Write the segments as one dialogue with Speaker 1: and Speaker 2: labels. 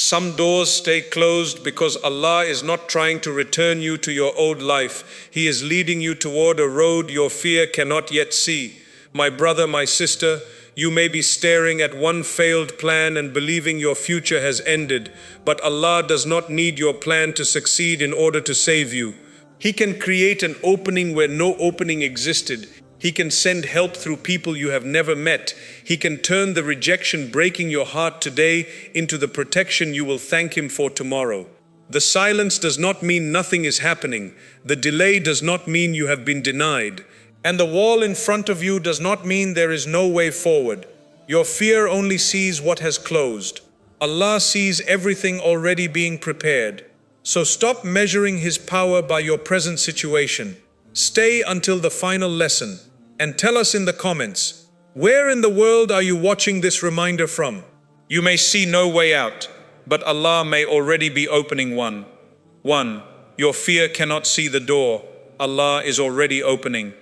Speaker 1: Some doors stay closed because Allah is not trying to return you to your old life. He is leading you toward a road your fear cannot yet see. My brother, my sister, you may be staring at one failed plan and believing your future has ended, but Allah does not need your plan to succeed in order to save you. He can create an opening where no opening existed. He can send help through people you have never met. He can turn the rejection breaking your heart today into the protection you will thank Him for tomorrow. The silence does not mean nothing is happening. The delay does not mean you have been denied. And the wall in front of you does not mean there is no way forward. Your fear only sees what has closed. Allah sees everything already being prepared. So stop measuring His power by your present situation. Stay until the final lesson. And tell us in the comments, where in the world are you watching this reminder from? You may see no way out, but Allah may already be opening one. 1. Your fear cannot see the door. Allah is already opening.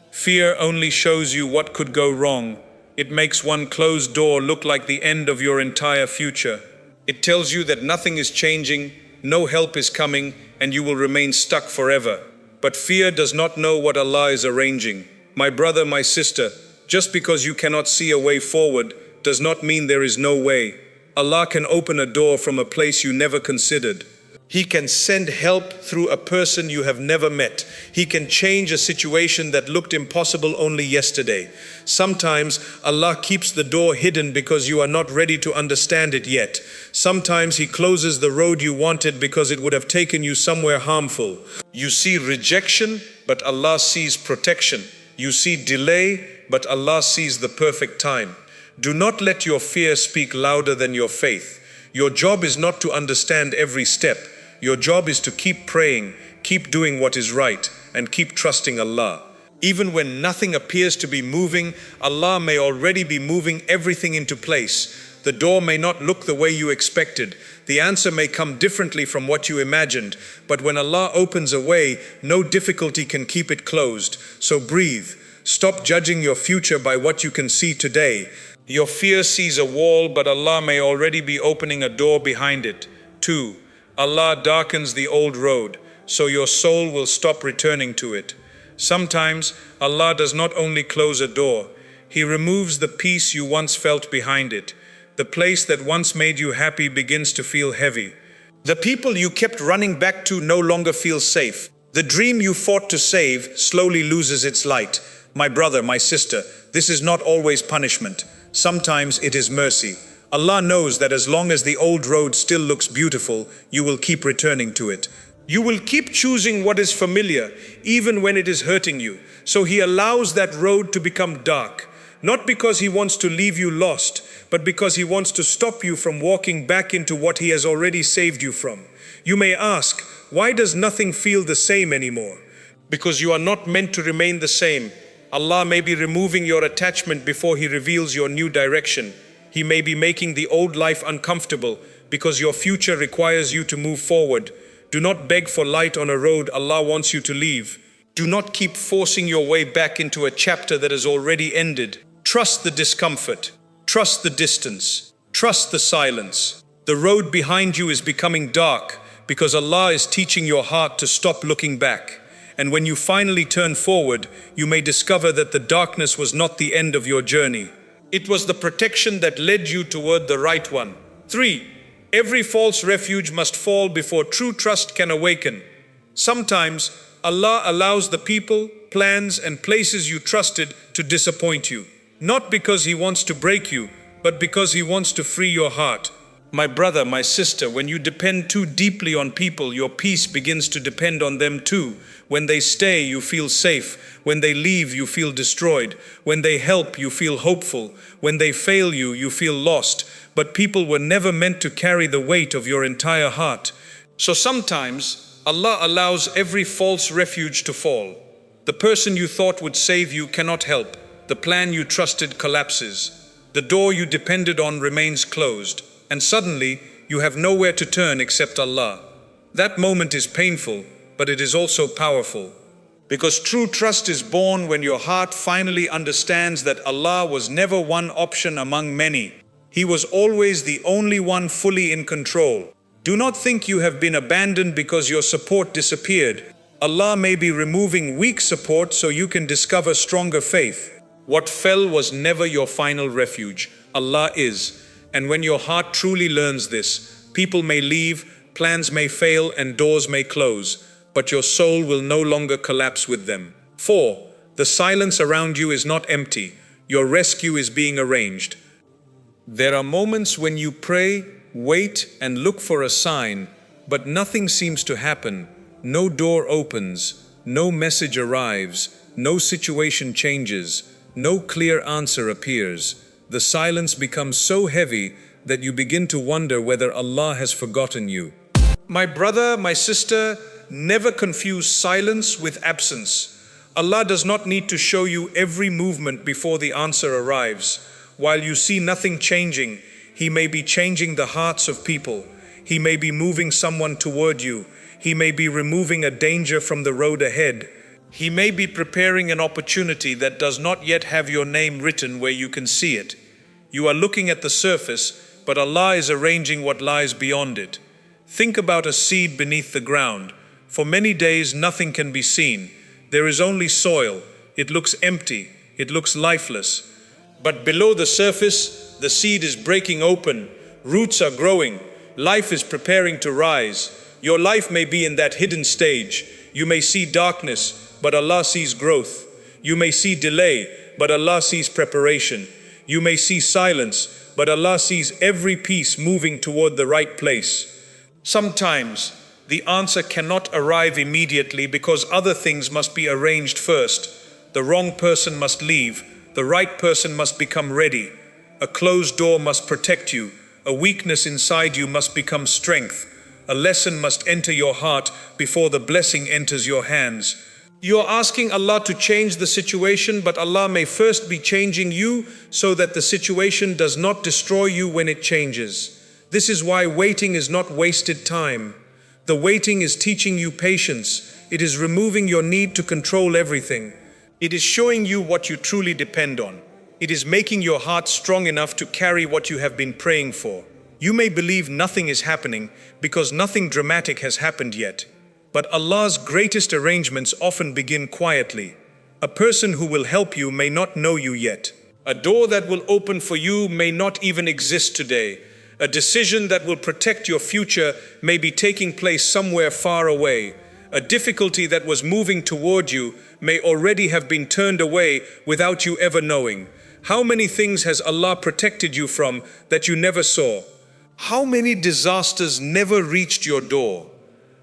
Speaker 1: Fear only shows you what could go wrong. It makes one closed door look like the end of your entire future. It tells you that nothing is changing, no help is coming, and you will remain stuck forever. But fear does not know what Allah is arranging. My brother, my sister, just because you cannot see a way forward does not mean there is no way. Allah can open a door from a place you never considered. He can send help through a person you have never met. He can change a situation that looked impossible only yesterday. Sometimes Allah keeps the door hidden because you are not ready to understand it yet. Sometimes He closes the road you wanted because it would have taken you somewhere harmful. You see rejection, but Allah sees protection. You see delay, but Allah sees the perfect time. Do not let your fear speak louder than your faith. Your job is not to understand every step. Your job is to keep praying, keep doing what is right, and keep trusting Allah. Even when nothing appears to be moving, Allah may already be moving everything into place. The door may not look the way you expected. The answer may come differently from what you imagined. But when Allah opens a way, no difficulty can keep it closed. So breathe. Stop judging your future by what you can see today. Your fear sees a wall, but Allah may already be opening a door behind it. 2. Allah darkens the old road, so your soul will stop returning to it. Sometimes Allah does not only close a door, He removes the peace you once felt behind it. The place that once made you happy begins to feel heavy. The people you kept running back to no longer feel safe. The dream you fought to save slowly loses its light. My brother, my sister, this is not always punishment. Sometimes it is mercy. Allah knows that as long as the old road still looks beautiful, you will keep returning to it. You will keep choosing what is familiar, even when it is hurting you. So He allows that road to become dark, not because He wants to leave you lost, but because He wants to stop you from walking back into what He has already saved you from. You may ask, why does nothing feel the same anymore? Because you are not meant to remain the same. Allah may be removing your attachment before He reveals your new direction. He may be making the old life uncomfortable because your future requires you to move forward. Do not beg for light on a road Allah wants you to leave. Do not keep forcing your way back into a chapter that has already ended. Trust the discomfort. Trust the distance. Trust the silence. The road behind you is becoming dark because Allah is teaching your heart to stop looking back. And when you finally turn forward, you may discover that the darkness was not the end of your journey. It was the protection that led you toward the right one. 3. Every false refuge must fall before true trust can awaken. Sometimes Allah allows the people, plans, and places you trusted to disappoint you. Not because He wants to break you, but because He wants to free your heart. My brother, my sister, when you depend too deeply on people, your peace begins to depend on them too. When they stay, you feel safe. When they leave, you feel destroyed. When they help, you feel hopeful. When they fail you, you feel lost. But people were never meant to carry the weight of your entire heart. So sometimes, Allah allows every false refuge to fall. The person you thought would save you cannot help. The plan you trusted collapses. The door you depended on remains closed. And suddenly, you have nowhere to turn except Allah. That moment is painful, but it is also powerful. Because true trust is born when your heart finally understands that Allah was never one option among many. He was always the only one fully in control. Do not think you have been abandoned because your support disappeared. Allah may be removing weak support so you can discover stronger faith. What fell was never your final refuge. Allah is. And when your heart truly learns this, people may leave, plans may fail, and doors may close, but your soul will no longer collapse with them. 4. The silence around you is not empty. Your rescue is being arranged. There are moments when you pray, wait, and look for a sign, but nothing seems to happen. No door opens, no message arrives, no situation changes, no clear answer appears. The silence becomes so heavy that you begin to wonder whether Allah has forgotten you. My brother, my sister, never confuse silence with absence. Allah does not need to show you every movement before the answer arrives. While you see nothing changing, He may be changing the hearts of people. He may be moving someone toward you. He may be removing a danger from the road ahead. He may be preparing an opportunity that does not yet have your name written where you can see it. You are looking at the surface, but Allah is arranging what lies beyond it. Think about a seed beneath the ground. For many days nothing can be seen. There is only soil. It looks empty. It looks lifeless. But below the surface, the seed is breaking open. Roots are growing. Life is preparing to rise. Your life may be in that hidden stage. You may see darkness, but Allah sees growth. You may see delay, but Allah sees preparation. You may see silence, but Allah sees every piece moving toward the right place. Sometimes the answer cannot arrive immediately because other things must be arranged first. The wrong person must leave. The right person must become ready. A closed door must protect you. A weakness inside you must become strength. A lesson must enter your heart before the blessing enters your hands. You are asking Allah to change the situation, but Allah may first be changing you so that the situation does not destroy you when it changes. This is why waiting is not wasted time. The waiting is teaching you patience. It is removing your need to control everything. It is showing you what you truly depend on. It is making your heart strong enough to carry what you have been praying for. You may believe nothing is happening because nothing dramatic has happened yet. But Allah's greatest arrangements often begin quietly. A person who will help you may not know you yet. A door that will open for you may not even exist today. A decision that will protect your future may be taking place somewhere far away. A difficulty that was moving toward you may already have been turned away without you ever knowing. How many things has Allah protected you from that you never saw? How many disasters never reached your door?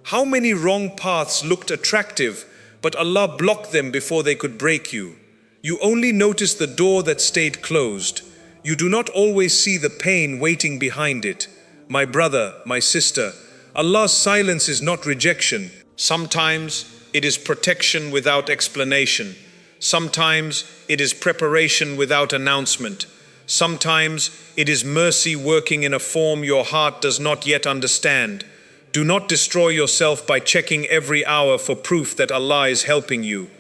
Speaker 1: How many wrong paths looked attractive, but Allah blocked them before they could break you? You only notice the door that stayed closed. You do not always see the pain waiting behind it. My brother, my sister, Allah's silence is not rejection. Sometimes it is protection without explanation. Sometimes it is preparation without announcement. Sometimes it is mercy working in a form your heart does not yet understand. Do not destroy yourself by checking every hour for proof that Allah is helping you.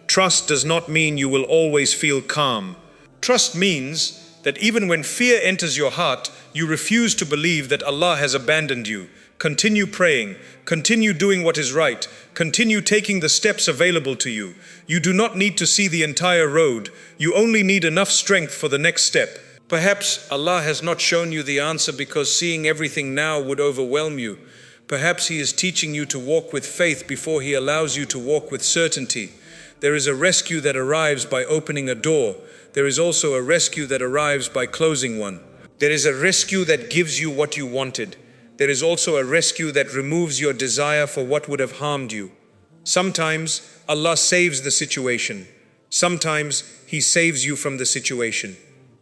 Speaker 1: Trust does not mean you will always feel calm. Trust means that even when fear enters your heart, you refuse to believe that Allah has abandoned you. Continue praying, continue doing what is right, continue taking the steps available to you. You do not need to see the entire road, you only need enough strength for the next step. Perhaps Allah has not shown you the answer because seeing everything now would overwhelm you. Perhaps He is teaching you to walk with faith before He allows you to walk with certainty. There is a rescue that arrives by opening a door. There is also a rescue that arrives by closing one. There is a rescue that gives you what you wanted. There is also a rescue that removes your desire for what would have harmed you. Sometimes Allah saves the situation. Sometimes He saves you from the situation.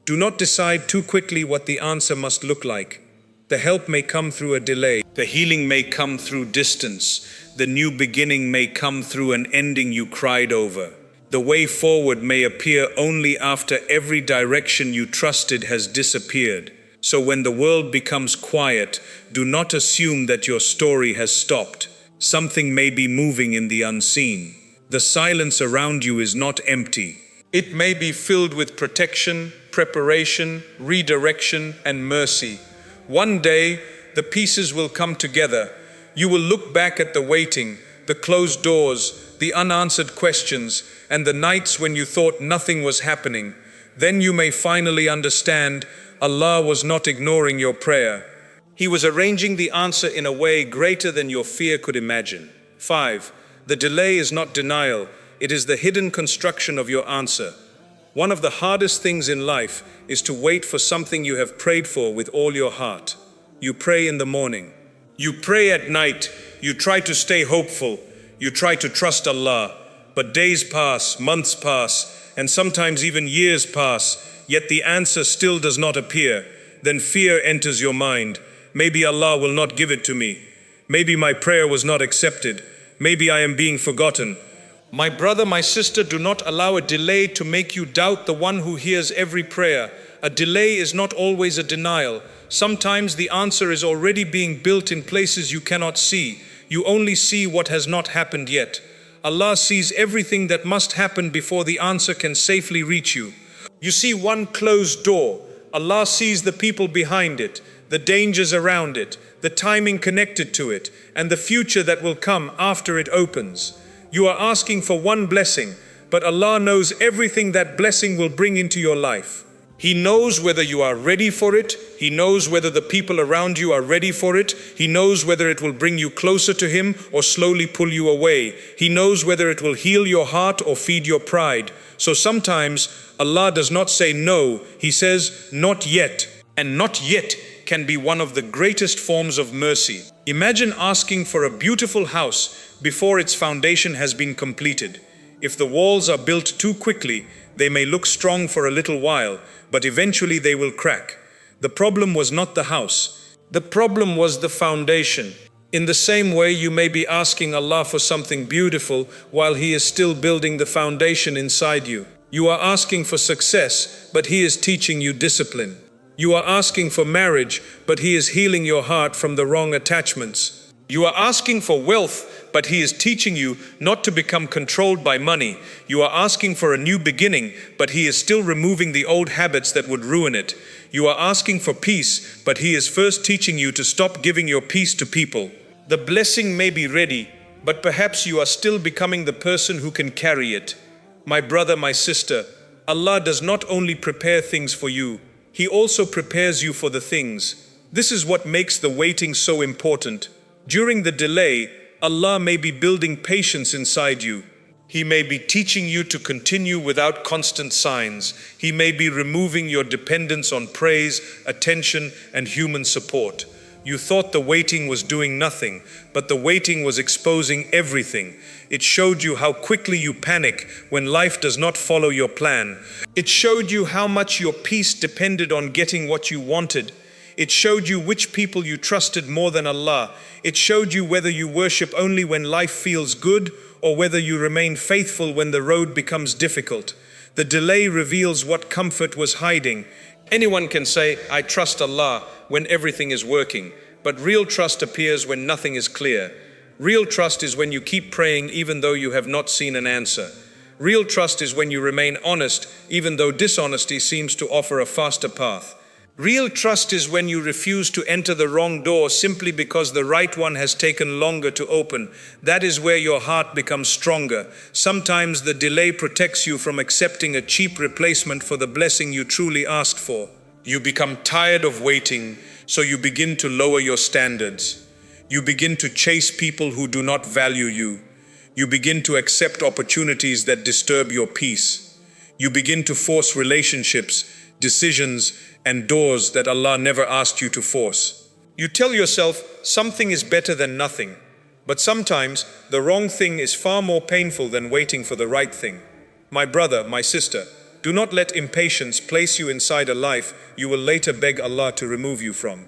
Speaker 1: Do not decide too quickly what the answer must look like. The help may come through a delay. The healing may come through distance. The new beginning may come through an ending you cried over. The way forward may appear only after every direction you trusted has disappeared. So when the world becomes quiet, do not assume that your story has stopped. Something may be moving in the unseen. The silence around you is not empty. It may be filled with protection, preparation, redirection, and mercy. One day, the pieces will come together. You will look back at the waiting, the closed doors, the unanswered questions, and the nights when you thought nothing was happening. Then you may finally understand Allah was not ignoring your prayer. He was arranging the answer in a way greater than your fear could imagine. 5. The delay is not denial, it is the hidden construction of your answer. One of the hardest things in life is to wait for something you have prayed for with all your heart. You pray in the morning. You pray at night. You try to stay hopeful. You try to trust Allah. But days pass, months pass, and sometimes even years pass, yet the answer still does not appear. Then fear enters your mind. Maybe Allah will not give it to me. Maybe my prayer was not accepted. Maybe I am being forgotten. My brother, my sister, do not allow a delay to make you doubt the one who hears every prayer. A delay is not always a denial. Sometimes the answer is already being built in places you cannot see. You only see what has not happened yet. Allah sees everything that must happen before the answer can safely reach you. You see one closed door. Allah sees the people behind it, the dangers around it, the timing connected to it, and the future that will come after it opens. You are asking for one blessing, but Allah knows everything that blessing will bring into your life. He knows whether you are ready for it. He knows whether the people around you are ready for it. He knows whether it will bring you closer to Him or slowly pull you away. He knows whether it will heal your heart or feed your pride. So sometimes Allah does not say no, He says not yet. And not yet can be one of the greatest forms of mercy. Imagine asking for a beautiful house before its foundation has been completed. If the walls are built too quickly, they may look strong for a little while, but eventually they will crack. The problem was not the house. The problem was the foundation. In the same way, you may be asking Allah for something beautiful while He is still building the foundation inside you. You are asking for success, but He is teaching you discipline. You are asking for marriage, but He is healing your heart from the wrong attachments. You are asking for wealth, but He is teaching you not to become controlled by money. You are asking for a new beginning, but He is still removing the old habits that would ruin it. You are asking for peace, but He is first teaching you to stop giving your peace to people. The blessing may be ready, but perhaps you are still becoming the person who can carry it. My brother, my sister, Allah does not only prepare things for you, He also prepares you for the things. This is what makes the waiting so important. During the delay, Allah may be building patience inside you. He may be teaching you to continue without constant signs. He may be removing your dependence on praise, attention, and human support. You thought the waiting was doing nothing, but the waiting was exposing everything. It showed you how quickly you panic when life does not follow your plan. It showed you how much your peace depended on getting what you wanted. It showed you which people you trusted more than Allah. It showed you whether you worship only when life feels good or whether you remain faithful when the road becomes difficult. The delay reveals what comfort was hiding. Anyone can say, I trust Allah, when everything is working. But real trust appears when nothing is clear. Real trust is when you keep praying even though you have not seen an answer. Real trust is when you remain honest even though dishonesty seems to offer a faster path. Real trust is when you refuse to enter the wrong door simply because the right one has taken longer to open. That is where your heart becomes stronger. Sometimes the delay protects you from accepting a cheap replacement for the blessing you truly asked for. You become tired of waiting, so you begin to lower your standards. You begin to chase people who do not value you. You begin to accept opportunities that disturb your peace. You begin to force relationships, decisions, and doors that Allah never asked you to force. You tell yourself something is better than nothing, but sometimes the wrong thing is far more painful than waiting for the right thing. My brother, my sister, do not let impatience place you inside a life you will later beg Allah to remove you from.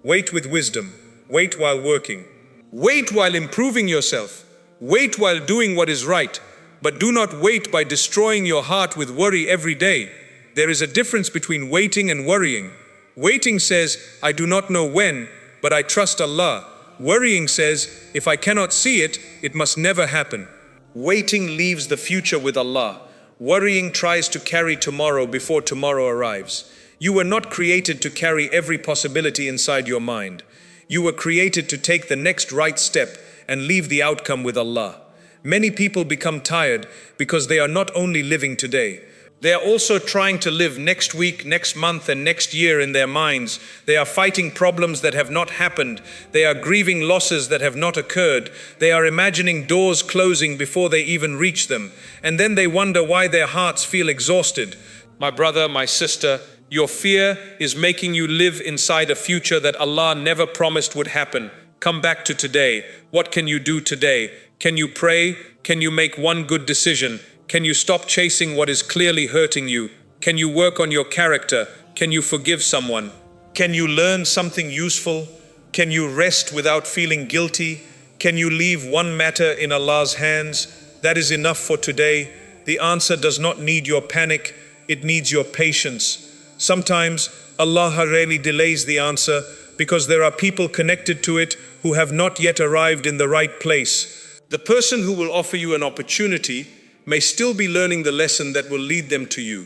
Speaker 1: Wait with wisdom. Wait while working. Wait while improving yourself. Wait while doing what is right, but do not wait by destroying your heart with worry every day. There is a difference between waiting and worrying. Waiting says, I do not know when, but I trust Allah. Worrying says, if I cannot see it, it must never happen. Waiting leaves the future with Allah. Worrying tries to carry tomorrow before tomorrow arrives. You were not created to carry every possibility inside your mind. You were created to take the next right step and leave the outcome with Allah. Many people become tired because they are not only living today, they are also trying to live next week, next month, and next year in their minds. They are fighting problems that have not happened. They are grieving losses that have not occurred. They are imagining doors closing before they even reach them. And then they wonder why their hearts feel exhausted. My brother, my sister, your fear is making you live inside a future that Allah never promised would happen. Come back to today. What can you do today? Can you pray? Can you make one good decision? Can you stop chasing what is clearly hurting you? Can you work on your character? Can you forgive someone? Can you learn something useful? Can you rest without feeling guilty? Can you leave one matter in Allah's hands? That is enough for today. The answer does not need your panic, it needs your patience. Sometimes Allah really delays the answer because there are people connected to it who have not yet arrived in the right place. The person who will offer you an opportunity may still be learning the lesson that will lead them to you.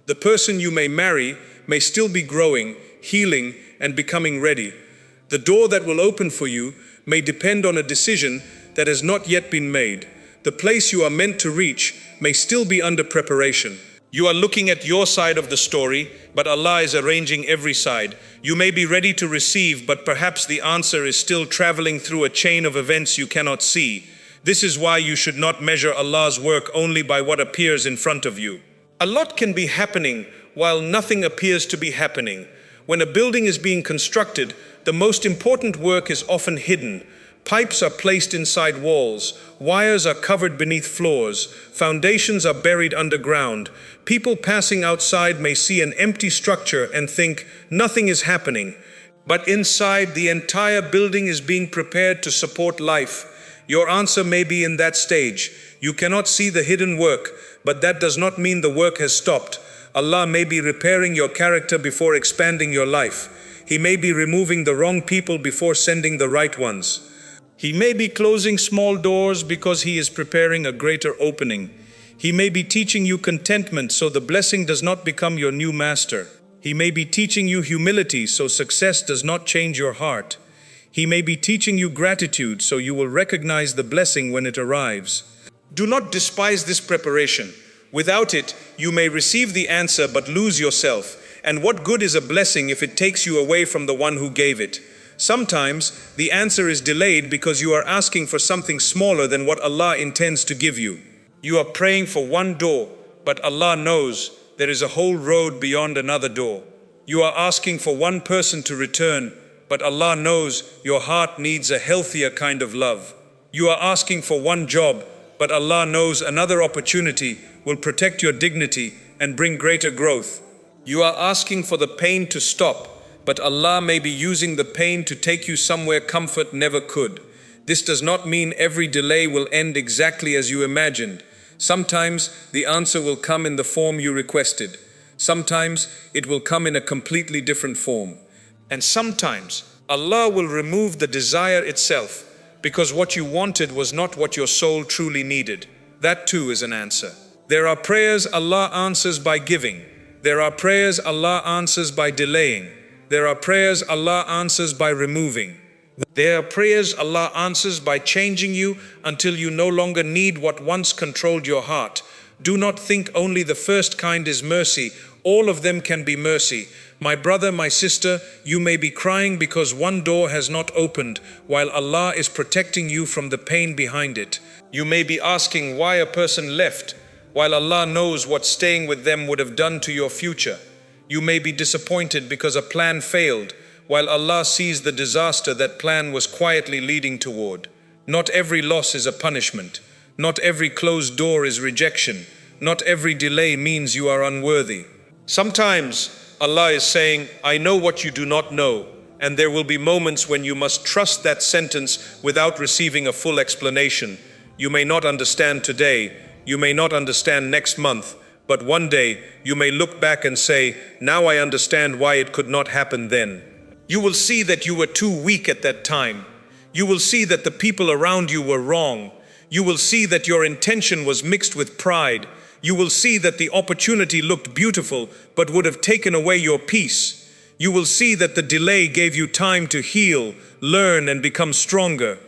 Speaker 1: The person you may marry may still be growing, healing, and becoming ready. The door that will open for you may depend on a decision that has not yet been made. The place you are meant to reach may still be under preparation. You are looking at your side of the story, but Allah is arranging every side. You may be ready to receive, but perhaps the answer is still traveling through a chain of events you cannot see. This is why you should not measure Allah's work only by what appears in front of you. A lot can be happening while nothing appears to be happening. When a building is being constructed, the most important work is often hidden. Pipes are placed inside walls, wires are covered beneath floors, foundations are buried underground. People passing outside may see an empty structure and think nothing is happening. But inside, the entire building is being prepared to support life. Your answer may be in that stage. You cannot see the hidden work, but that does not mean the work has stopped. Allah may be repairing your character before expanding your life. He may be removing the wrong people before sending the right ones. He may be closing small doors because He is preparing a greater opening. He may be teaching you contentment so the blessing does not become your new master. He may be teaching you humility so success does not change your heart. He may be teaching you gratitude so you will recognize the blessing when it arrives. Do not despise this preparation. Without it, you may receive the answer but lose yourself. And what good is a blessing if it takes you away from the one who gave it? Sometimes the answer is delayed because you are asking for something smaller than what Allah intends to give you. You are praying for one door, but Allah knows there is a whole road beyond another door. You are asking for one person to return, but Allah knows your heart needs a healthier kind of love. You are asking for one job, but Allah knows another opportunity will protect your dignity and bring greater growth. You are asking for the pain to stop, but Allah may be using the pain to take you somewhere comfort never could. This does not mean every delay will end exactly as you imagined. Sometimes the answer will come in the form you requested. Sometimes it will come in a completely different form. And sometimes Allah will remove the desire itself because what you wanted was not what your soul truly needed. That too is an answer. There are prayers Allah answers by giving. There are prayers Allah answers by delaying. There are prayers Allah answers by removing. There are prayers Allah answers by changing you until you no longer need what once controlled your heart. Do not think only the first kind is mercy. All of them can be mercy. My brother, my sister, you may be crying because one door has not opened, while Allah is protecting you from the pain behind it. You may be asking why a person left, while Allah knows what staying with them would have done to your future. You may be disappointed because a plan failed, while Allah sees the disaster that plan was quietly leading toward. Not every loss is a punishment. Not every closed door is rejection. Not every delay means you are unworthy. Sometimes Allah is saying, I know what you do not know, and there will be moments when you must trust that sentence without receiving a full explanation. You may not understand today, you may not understand next month, but one day you may look back and say, now I understand why it could not happen then. You will see that you were too weak at that time. You will see that the people around you were wrong. You will see that your intention was mixed with pride. You will see that the opportunity looked beautiful, but would have taken away your peace. You will see that the delay gave you time to heal, learn, and become stronger.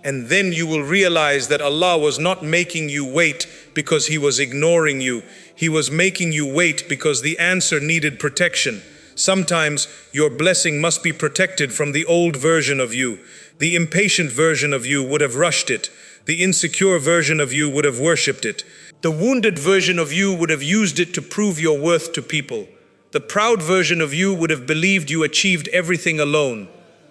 Speaker 1: And then you will realize that Allah was not making you wait because He was ignoring you. He was making you wait because the answer needed protection. Sometimes your blessing must be protected from the old version of you. The impatient version of you would have rushed it. The insecure version of you would have worshipped it. The wounded version of you would have used it to prove your worth to people. The proud version of you would have believed you achieved everything alone.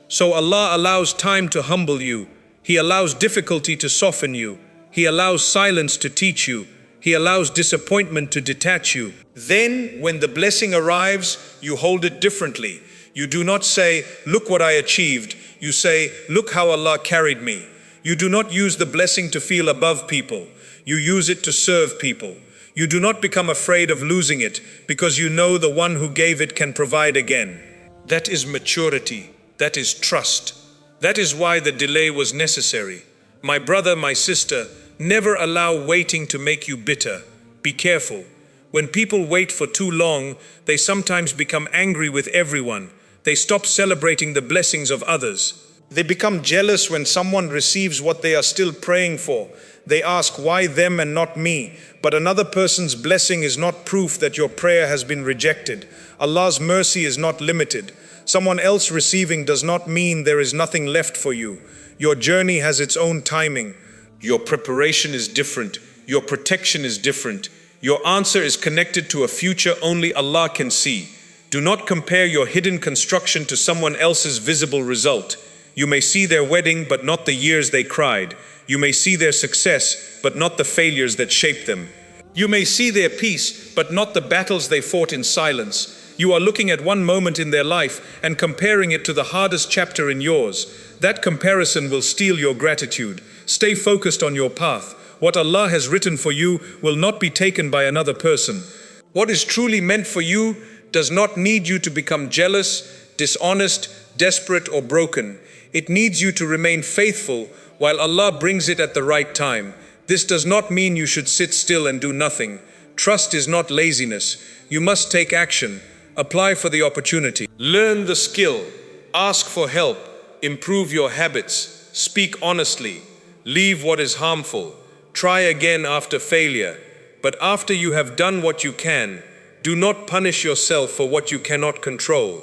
Speaker 1: So Allah allows time to humble you. He allows difficulty to soften you. He allows silence to teach you. He allows disappointment to detach you. Then, when the blessing arrives, you hold it differently. You do not say, "Look what I achieved." You say, "Look how Allah carried me." You do not use the blessing to feel above people. You use it to serve people. You do not become afraid of losing it because you know the one who gave it can provide again. That is maturity. That is trust. That is why the delay was necessary. My brother, my sister, never allow waiting to make you bitter. Be careful. When people wait for too long, they sometimes become angry with everyone. They stop celebrating the blessings of others. They become jealous when someone receives what they are still praying for. They ask, "Why them and not me?" But another person's blessing is not proof that your prayer has been rejected. Allah's mercy is not limited. Someone else receiving does not mean there is nothing left for you. Your journey has its own timing. Your preparation is different. Your protection is different. Your answer is connected to a future only Allah can see. Do not compare your hidden construction to someone else's visible result. You may see their wedding, but not the years they cried. You may see their success, but not the failures that shaped them. You may see their peace, but not the battles they fought in silence. You are looking at one moment in their life and comparing it to the hardest chapter in yours. That comparison will steal your gratitude. Stay focused on your path. What Allah has written for you will not be taken by another person. What is truly meant for you does not need you to become jealous, dishonest, desperate, or broken. It needs you to remain faithful while Allah brings it at the right time. This does not mean you should sit still and do nothing. Trust is not laziness. You must take action. Apply for the opportunity. Learn the skill. Ask for help. Improve your habits. Speak honestly. Leave what is harmful. Try again after failure. But after you have done what you can, do not punish yourself for what you cannot control.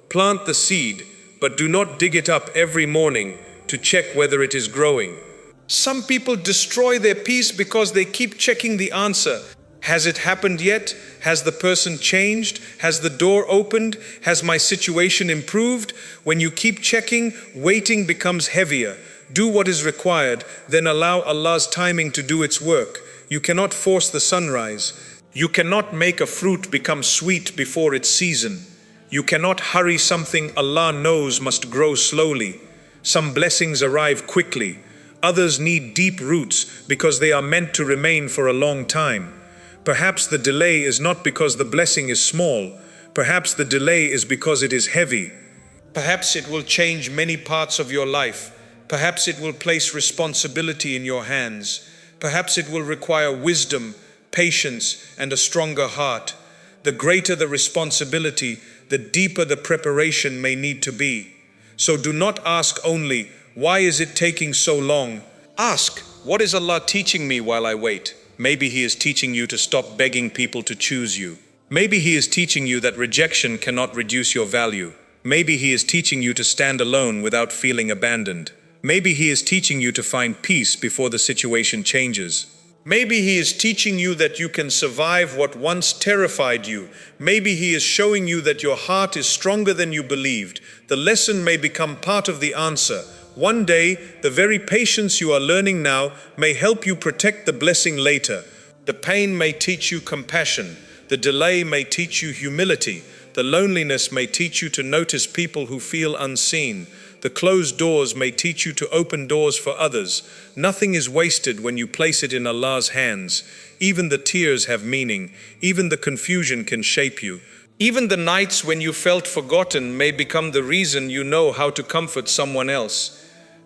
Speaker 1: Plant the seed, but do not dig it up every morning to check whether it is growing. Some people destroy their peace because they keep checking the answer. Has it happened yet? Has the person changed? Has the door opened? Has my situation improved? When you keep checking, waiting becomes heavier. Do what is required, then allow Allah's timing to do its work. You cannot force the sunrise. You cannot make a fruit become sweet before its season. You cannot hurry something Allah knows must grow slowly. Some blessings arrive quickly. Others need deep roots because they are meant to remain for a long time. Perhaps the delay is not because the blessing is small. Perhaps the delay is because it is heavy. Perhaps it will change many parts of your life. Perhaps it will place responsibility in your hands. Perhaps it will require wisdom, patience, and a stronger heart. The greater the responsibility, the deeper the preparation may need to be. So do not ask only, "Why is it taking so long?" Ask, "What is Allah teaching me while I wait?" Maybe He is teaching you to stop begging people to choose you. Maybe He is teaching you that rejection cannot reduce your value. Maybe He is teaching you to stand alone without feeling abandoned. Maybe He is teaching you to find peace before the situation changes. Maybe He is teaching you that you can survive what once terrified you. Maybe He is showing you that your heart is stronger than you believed. The lesson may become part of the answer. One day, the very patience you are learning now may help you protect the blessing later. The pain may teach you compassion. The delay may teach you humility. The loneliness may teach you to notice people who feel unseen. The closed doors may teach you to open doors for others. Nothing is wasted when you place it in Allah's hands. Even the tears have meaning. Even the confusion can shape you. Even the nights when you felt forgotten may become the reason you know how to comfort someone else.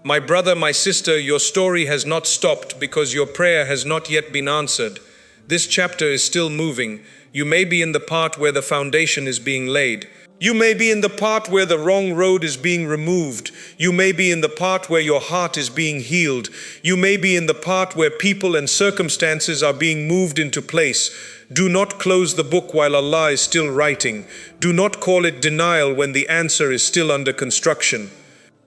Speaker 1: My brother, my sister, your story has not stopped because your prayer has not yet been answered. This chapter is still moving. You may be in the part where the foundation is being laid. You may be in the part where the wrong road is being removed. You may be in the part where your heart is being healed. You may be in the part where people and circumstances are being moved into place. Do not close the book while Allah is still writing. Do not call it denial when the answer is still under construction.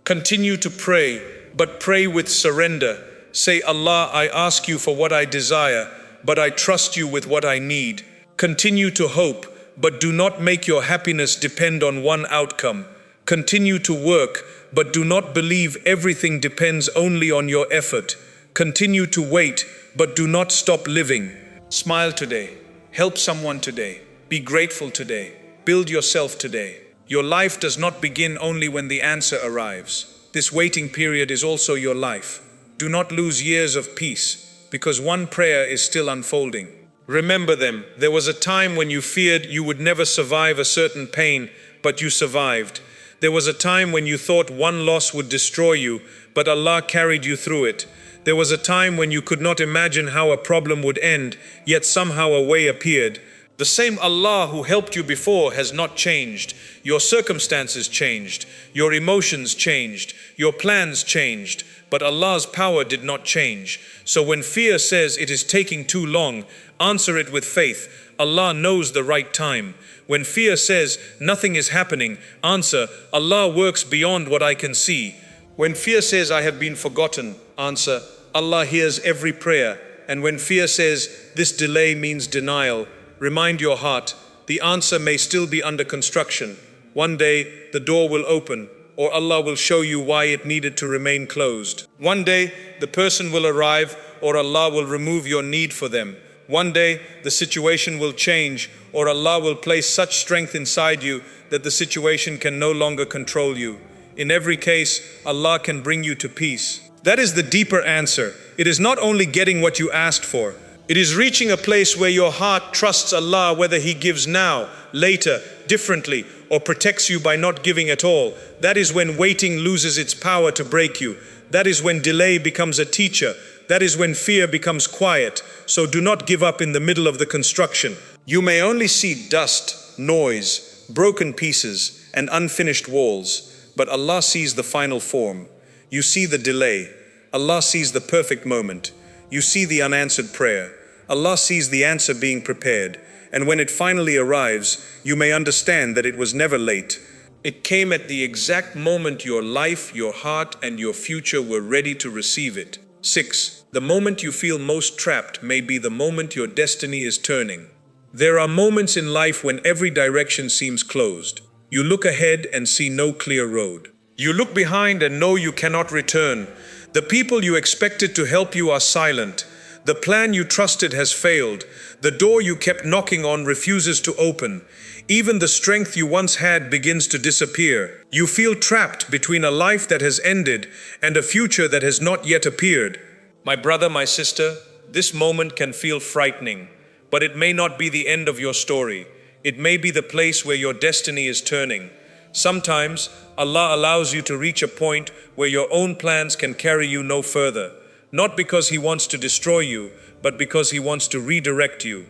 Speaker 1: Continue to pray, but pray with surrender. Say, Allah, I ask you for what I desire, but I trust you with what I need. Continue to hope, but do not make your happiness depend on one outcome. Continue to work, but do not believe everything depends only on your effort. Continue to wait, but do not stop living. Smile today. Help someone today. Be grateful today. Build yourself today. Your life does not begin only when the answer arrives. This waiting period is also your life. Do not lose years of peace, because one prayer is still unfolding. Remember them. There was a time when you feared you would never survive a certain pain, but you survived. There was a time when you thought one loss would destroy you, but Allah carried you through it. There was a time when you could not imagine how a problem would end, yet somehow a way appeared. The same Allah who helped you before has not changed. Your circumstances changed. Your emotions changed. Your plans changed. But Allah's power did not change. So when fear says it is taking too long, answer it with faith. Allah knows the right time. When fear says nothing is happening, answer, Allah works beyond what I can see. When fear says I have been forgotten, answer, Allah hears every prayer. And when fear says this delay means denial, remind your heart, the answer may still be under construction. One day the door will open, or Allah will show you why it needed to remain closed. One day the person will arrive, or Allah will remove your need for them. One day the situation will change, or Allah will place such strength inside you that the situation can no longer control you. In every case, Allah can bring you to peace. That is the deeper answer. It is not only getting what you asked for. It is reaching a place where your heart trusts Allah, whether He gives now, later, differently, or protects you by not giving at all. That is when waiting loses its power to break you. That is when delay becomes a teacher. That is when fear becomes quiet. So do not give up in the middle of the construction. You may only see dust, noise, broken pieces, and unfinished walls, but Allah sees the final form. You see the delay. Allah sees the perfect moment. You see the unanswered prayer. Allah sees the answer being prepared. And when it finally arrives, you may understand that it was never late. It came at the exact moment your life, your heart, and your future were ready to receive it. 6. The moment you feel most trapped may be the moment your destiny is turning. There are moments in life when every direction seems closed. You look ahead and see no clear road. You look behind and know you cannot return. The people you expected to help you are silent. The plan you trusted has failed. The door you kept knocking on refuses to open. Even the strength you once had begins to disappear. You feel trapped between a life that has ended and a future that has not yet appeared. My brother, my sister, this moment can feel frightening, but it may not be the end of your story. It may be the place where your destiny is turning. Sometimes Allah allows you to reach a point where your own plans can carry you no further, not because He wants to destroy you, but because He wants to redirect you.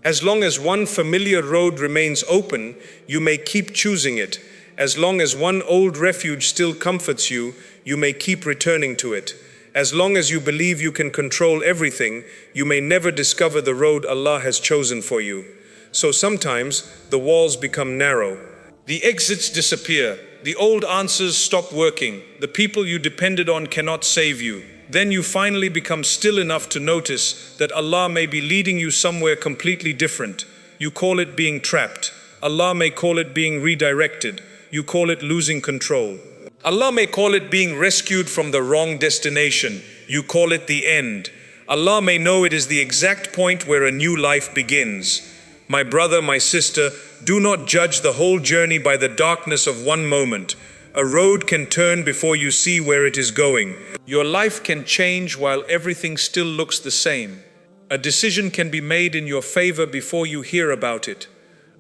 Speaker 1: As long as one familiar road remains open, you may keep choosing it. As long as one old refuge still comforts you, you may keep returning to it. As long as you believe you can control everything, you may never discover the road Allah has chosen for you. So sometimes the walls become narrow. The exits disappear. The old answers stop working. The people you depended on cannot save you. Then you finally become still enough to notice that Allah may be leading you somewhere completely different. You call it being trapped. Allah may call it being redirected. You call it losing control. Allah may call it being rescued from the wrong destination. You call it the end. Allah may know it is the exact point where a new life begins. My brother, my sister, do not judge the whole journey by the darkness of one moment. A road can turn before you see where it is going. Your life can change while everything still looks the same. A decision can be made in your favor before you hear about it.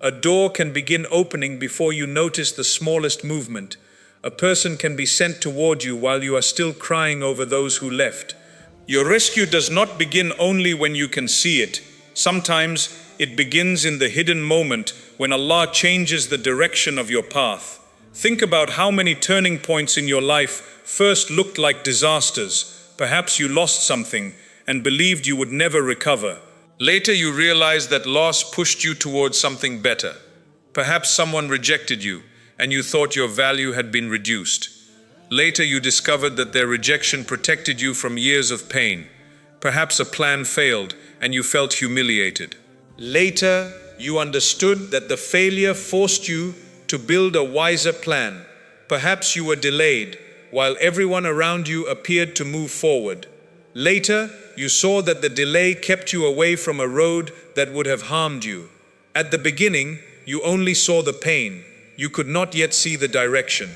Speaker 1: A door can begin opening before you notice the smallest movement. A person can be sent toward you while you are still crying over those who left. Your rescue does not begin only when you can see it. Sometimes it begins in the hidden moment when Allah changes the direction of your path. Think about how many turning points in your life first looked like disasters. Perhaps you lost something and believed you would never recover. Later you realized that loss pushed you towards something better. Perhaps someone rejected you and you thought your value had been reduced. Later you discovered that their rejection protected you from years of pain. Perhaps a plan failed and you felt humiliated. Later you understood that the failure forced you to build a wiser plan. Perhaps you were delayed while everyone around you appeared to move forward. Later, you saw that the delay kept you away from a road that would have harmed you. At the beginning, you only saw the pain. You could not yet see the direction.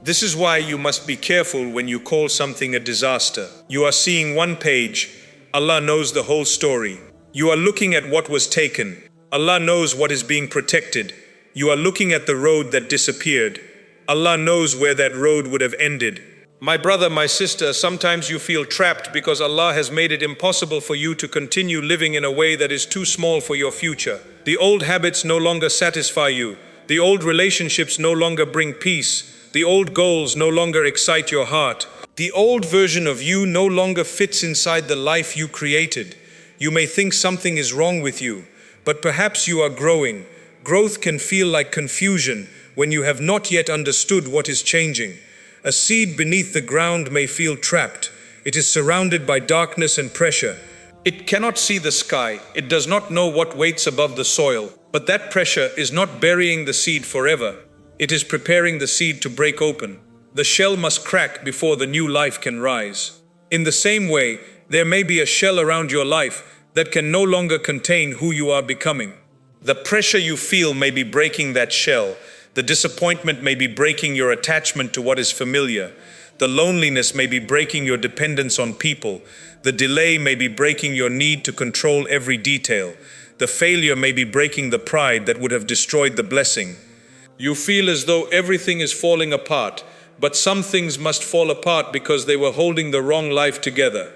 Speaker 1: This is why you must be careful when you call something a disaster. You are seeing one page. Allah knows the whole story. You are looking at what was taken. Allah knows what is being protected. You are looking at the road that disappeared. Allah knows where that road would have ended. My brother, my sister, sometimes you feel trapped because Allah has made it impossible for you to continue living in a way that is too small for your future. The old habits no longer satisfy you. The old relationships no longer bring peace. The old goals no longer excite your heart. The old version of you no longer fits inside the life you created. You may think something is wrong with you, but perhaps you are growing. Growth can feel like confusion when you have not yet understood what is changing. A seed beneath the ground may feel trapped. It is surrounded by darkness and pressure. It cannot see the sky. It does not know what waits above the soil. But that pressure is not burying the seed forever. It is preparing the seed to break open. The shell must crack before the new life can rise. In the same way, there may be a shell around your life that can no longer contain who you are becoming. The pressure you feel may be breaking that shell. The disappointment may be breaking your attachment to what is familiar. The loneliness may be breaking your dependence on people. The delay may be breaking your need to control every detail. The failure may be breaking the pride that would have destroyed the blessing. You feel as though everything is falling apart, but some things must fall apart because they were holding the wrong life together.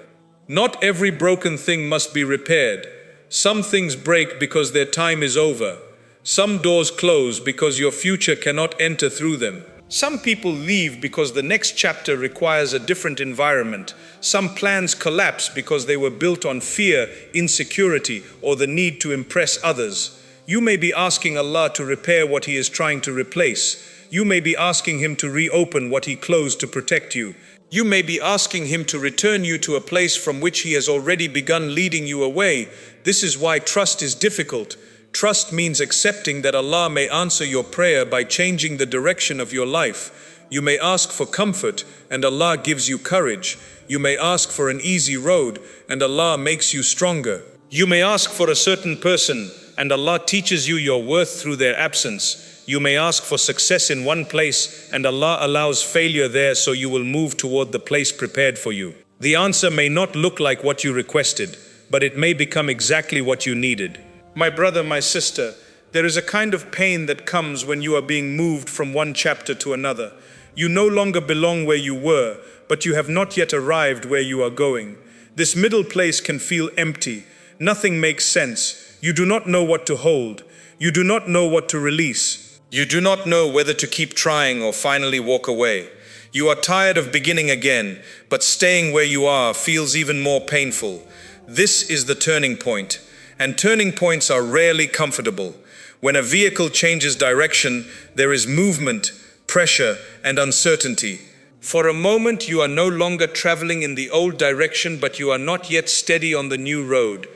Speaker 1: Not every broken thing must be repaired. Some things break because their time is over. Some doors close because your future cannot enter through them. Some people leave because the next chapter requires a different environment. Some plans collapse because they were built on fear, insecurity, or the need to impress others. You may be asking Allah to repair what He is trying to replace. You may be asking Him to reopen what He closed to protect you. You may be asking Him to return you to a place from which He has already begun leading you away. This is why trust is difficult. Trust means accepting that Allah may answer your prayer by changing the direction of your life. You may ask for comfort, and Allah gives you courage. You may ask for an easy road, and Allah makes you stronger. You may ask for a certain person, and Allah teaches you your worth through their absence. You may ask for success in one place, and Allah allows failure there so you will move toward the place prepared for you. The answer may not look like what you requested, but it may become exactly what you needed. My brother, my sister, there is a kind of pain that comes when you are being moved from one chapter to another. You no longer belong where you were, but you have not yet arrived where you are going. This middle place can feel empty. Nothing makes sense. You do not know what to hold. You do not know what to release. You do not know whether to keep trying or finally walk away. You are tired of beginning again, but staying where you are feels even more painful. This is the turning point. And turning points are rarely comfortable. When a vehicle changes direction, there is movement, pressure, and uncertainty. For a moment, you are no longer traveling in the old direction, but you are not yet steady on the new road.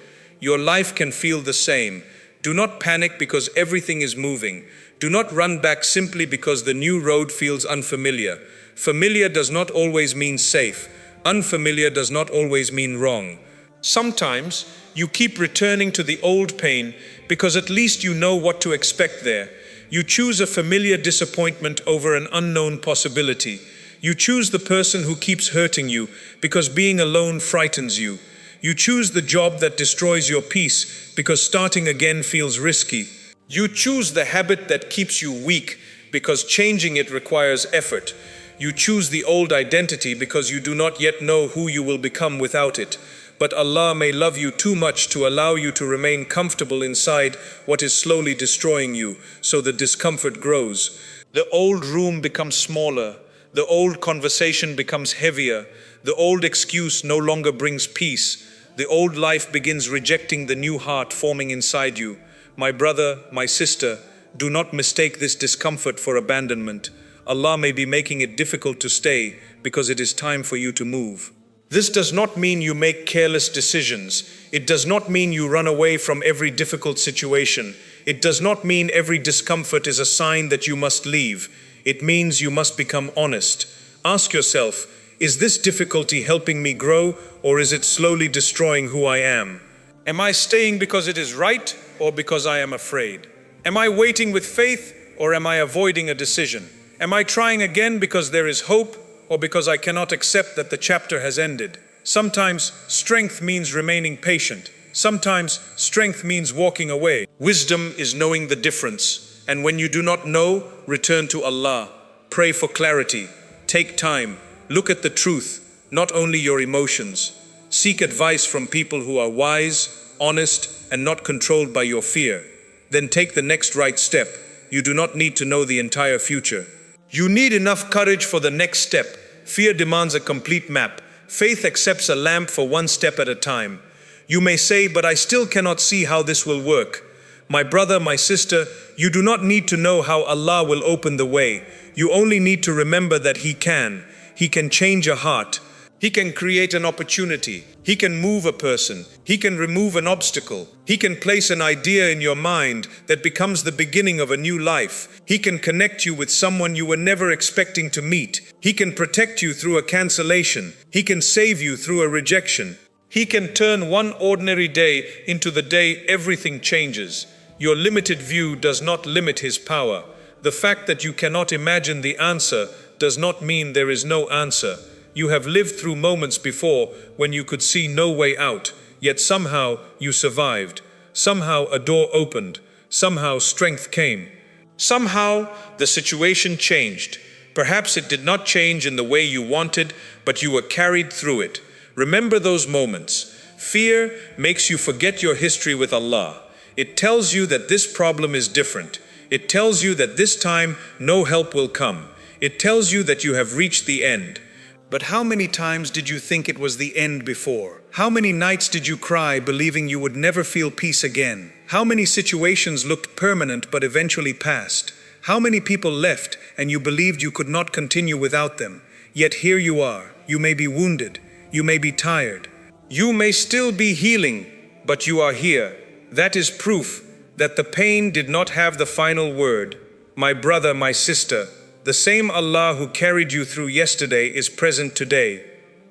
Speaker 1: Your life can feel the same. Do not panic because everything is moving. Do not run back simply because the new road feels unfamiliar. Familiar does not always mean safe. Unfamiliar does not always mean wrong. Sometimes, you keep returning to the old pain because at least you know what to expect there. You choose a familiar disappointment over an unknown possibility. You choose the person who keeps hurting you because being alone frightens you. You choose the job that destroys your peace because starting again feels risky. You choose the habit that keeps you weak because changing it requires effort. You choose the old identity because you do not yet know who you will become without it. but Allah may love you too much to allow you to remain comfortable inside what is slowly destroying you, so the discomfort grows. The old room becomes smaller, the old conversation becomes heavier, the old excuse no longer brings peace, the old life begins rejecting the new heart forming inside you. My brother, my sister, do not mistake this discomfort for abandonment. Allah may be making it difficult to stay because it is time for you to move. This does not mean you make careless decisions. It does not mean you run away from every difficult situation. It does not mean every discomfort is a sign that you must leave. It means you must become honest. Ask yourself, is this difficulty helping me grow, or is it slowly destroying who I am? Am I staying because it is right, or because I am afraid? Am I waiting with faith, or am I avoiding a decision? Am I trying again because there is hope, or because I cannot accept that the chapter has ended? Sometimes strength means remaining patient. Sometimes strength means walking away. Wisdom is knowing the difference. And when you do not know, return to Allah. Pray for clarity. Take time. Look at the truth, not only your emotions. Seek advice from people who are wise, honest, and not controlled by your fear. Then take the next right step. You do not need to know the entire future. You need enough courage for the next step. Fear demands a complete map. Faith accepts a lamp for one step at a time. You may say, but I still cannot see how this will work. My brother, my sister, you do not need to know how Allah will open the way. You only need to remember that He can. He can change a heart. He can create an opportunity. He can move a person. He can remove an obstacle. He can place an idea in your mind that becomes the beginning of a new life. He can connect you with someone you were never expecting to meet. He can protect you through a cancellation. He can save you through a rejection. He can turn one ordinary day into the day everything changes. Your limited view does not limit His power. The fact that you cannot imagine the answer does not mean there is no answer. You have lived through moments before when you could see no way out, yet somehow you survived. Somehow a door opened. Somehow strength came. Somehow the situation changed. Perhaps it did not change in the way you wanted, but you were carried through it. Remember those moments. Fear makes you forget your history with Allah. It tells you that this problem is different. It tells you that this time no help will come. It tells you that you have reached the end. But how many times did you think it was the end before? How many nights did you cry believing you would never feel peace again? How many situations looked permanent but eventually passed? How many people left and you believed you could not continue without them? Yet here you are. You may be wounded. You may be tired. You may still be healing, but you are here. That is proof that the pain did not have the final word. My brother, my sister, the same Allah who carried you through yesterday is present today.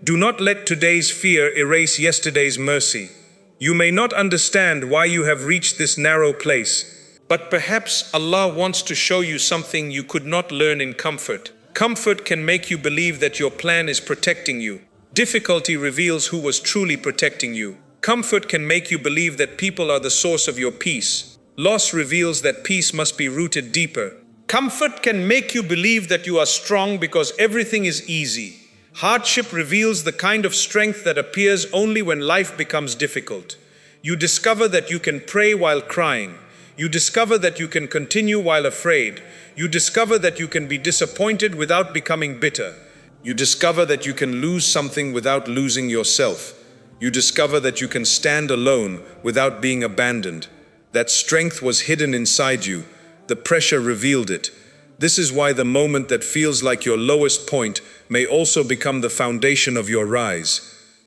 Speaker 1: Do not let today's fear erase yesterday's mercy. You may not understand why you have reached this narrow place, but perhaps Allah wants to show you something you could not learn in comfort. Comfort can make you believe that your plan is protecting you. Difficulty reveals who was truly protecting you. Comfort can make you believe that people are the source of your peace. Loss reveals that peace must be rooted deeper. Comfort can make you believe that you are strong because everything is easy. Hardship reveals the kind of strength that appears only when life becomes difficult. You discover that you can pray while crying. You discover that you can continue while afraid. You discover that you can be disappointed without becoming bitter. You discover that you can lose something without losing yourself. You discover that you can stand alone without being abandoned. That strength was hidden inside you. The pressure revealed it. This is why the moment that feels like your lowest point may also become the foundation of your rise.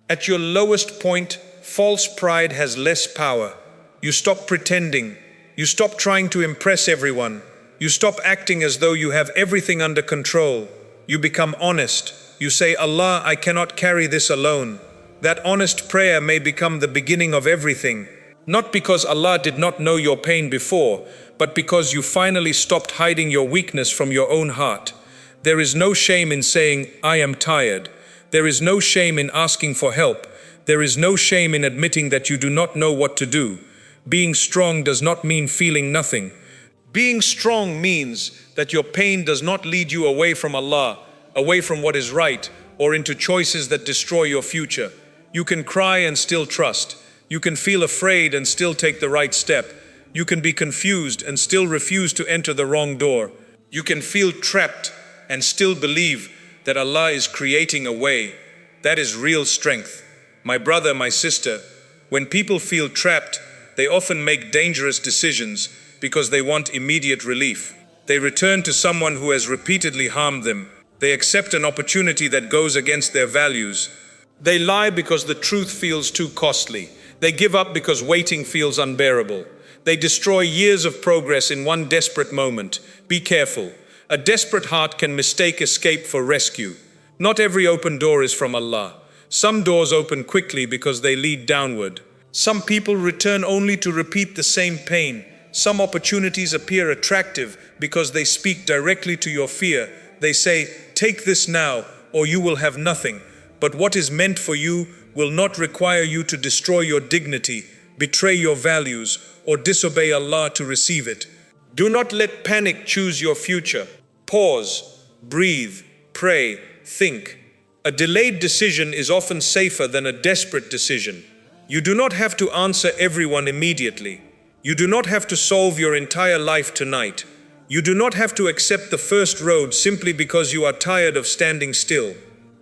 Speaker 1: At your lowest point, false pride has less power. You stop pretending. You stop trying to impress everyone. You stop acting as though you have everything under control. You become honest. You say, Allah, I cannot carry this alone. That honest prayer may become the beginning of everything. Not because Allah did not know your pain before, but because you finally stopped hiding your weakness from your own heart. There is no shame in saying, I am tired. There is no shame in asking for help. There is no shame in admitting that you do not know what to do. Being strong does not mean feeling nothing. Being strong means that your pain does not lead you away from Allah, away from what is right, or into choices that destroy your future. You can cry and still trust. You can feel afraid and still take the right step. You can be confused and still refuse to enter the wrong door. You can feel trapped and still believe that Allah is creating a way. That is real strength. My brother, my sister, when people feel trapped, they often make dangerous decisions because they want immediate relief. They return to someone who has repeatedly harmed them. They accept an opportunity that goes against their values. They lie because the truth feels too costly. They give up because waiting feels unbearable. They destroy years of progress in one desperate moment. Be careful. A desperate heart can mistake escape for rescue. Not every open door is from Allah. Some doors open quickly because they lead downward. Some people return only to repeat the same pain. Some opportunities appear attractive because they speak directly to your fear. They say, take this now, or you will have nothing. But what is meant for you will not require you to destroy your dignity, betray your values, or disobey Allah to receive it. Do not let panic choose your future. Pause, breathe, pray, think. A delayed decision is often safer than a desperate decision. You do not have to answer everyone immediately. You do not have to solve your entire life tonight. You do not have to accept the first road simply because you are tired of standing still.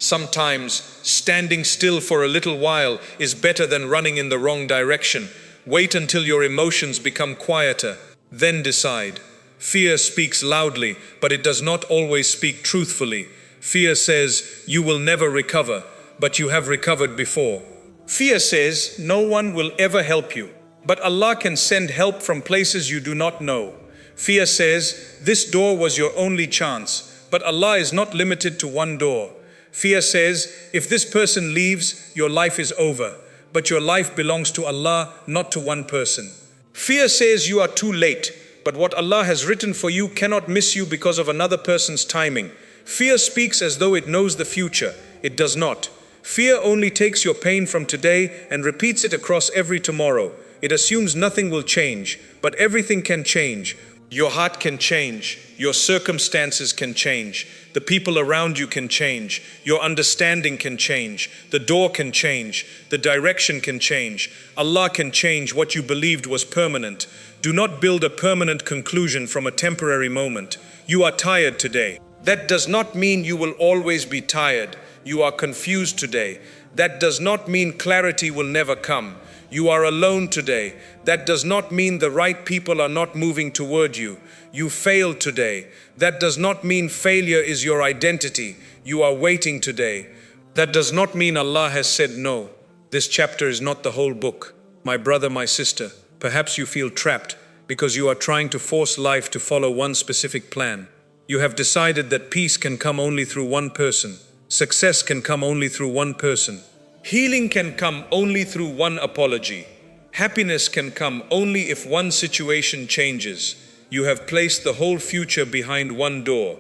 Speaker 1: Sometimes, standing still for a little while is better than running in the wrong direction. Wait until your emotions become quieter, then decide. Fear speaks loudly, but it does not always speak truthfully. Fear says, you will never recover, but you have recovered before. Fear says, no one will ever help you, but Allah can send help from places you do not know. Fear says, this door was your only chance, but Allah is not limited to one door. Fear says, if this person leaves, your life is over, but your life belongs to Allah, not to one person. Fear says you are too late, but what Allah has written for you cannot miss you because of another person's timing. Fear speaks as though it knows the future. It does not. Fear only takes your pain from today and repeats it across every tomorrow. It assumes nothing will change, but everything can change. Your heart can change. Your circumstances can change. The people around you can change. Your understanding can change. The door can change. The direction can change. Allah can change what you believed was permanent. Do not build a permanent conclusion from a temporary moment. You are tired today. That does not mean you will always be tired. You are confused today. That does not mean clarity will never come. You are alone today. That does not mean the right people are not moving toward you. You failed today. That does not mean failure is your identity. You are waiting today. That does not mean Allah has said no. This chapter is not the whole book. My brother, my sister, perhaps you feel trapped because you are trying to force life to follow one specific plan. You have decided that peace can come only through one person. Success can come only through one person. Healing can come only through one apology. Happiness can come only if one situation changes. You have placed the whole future behind one door.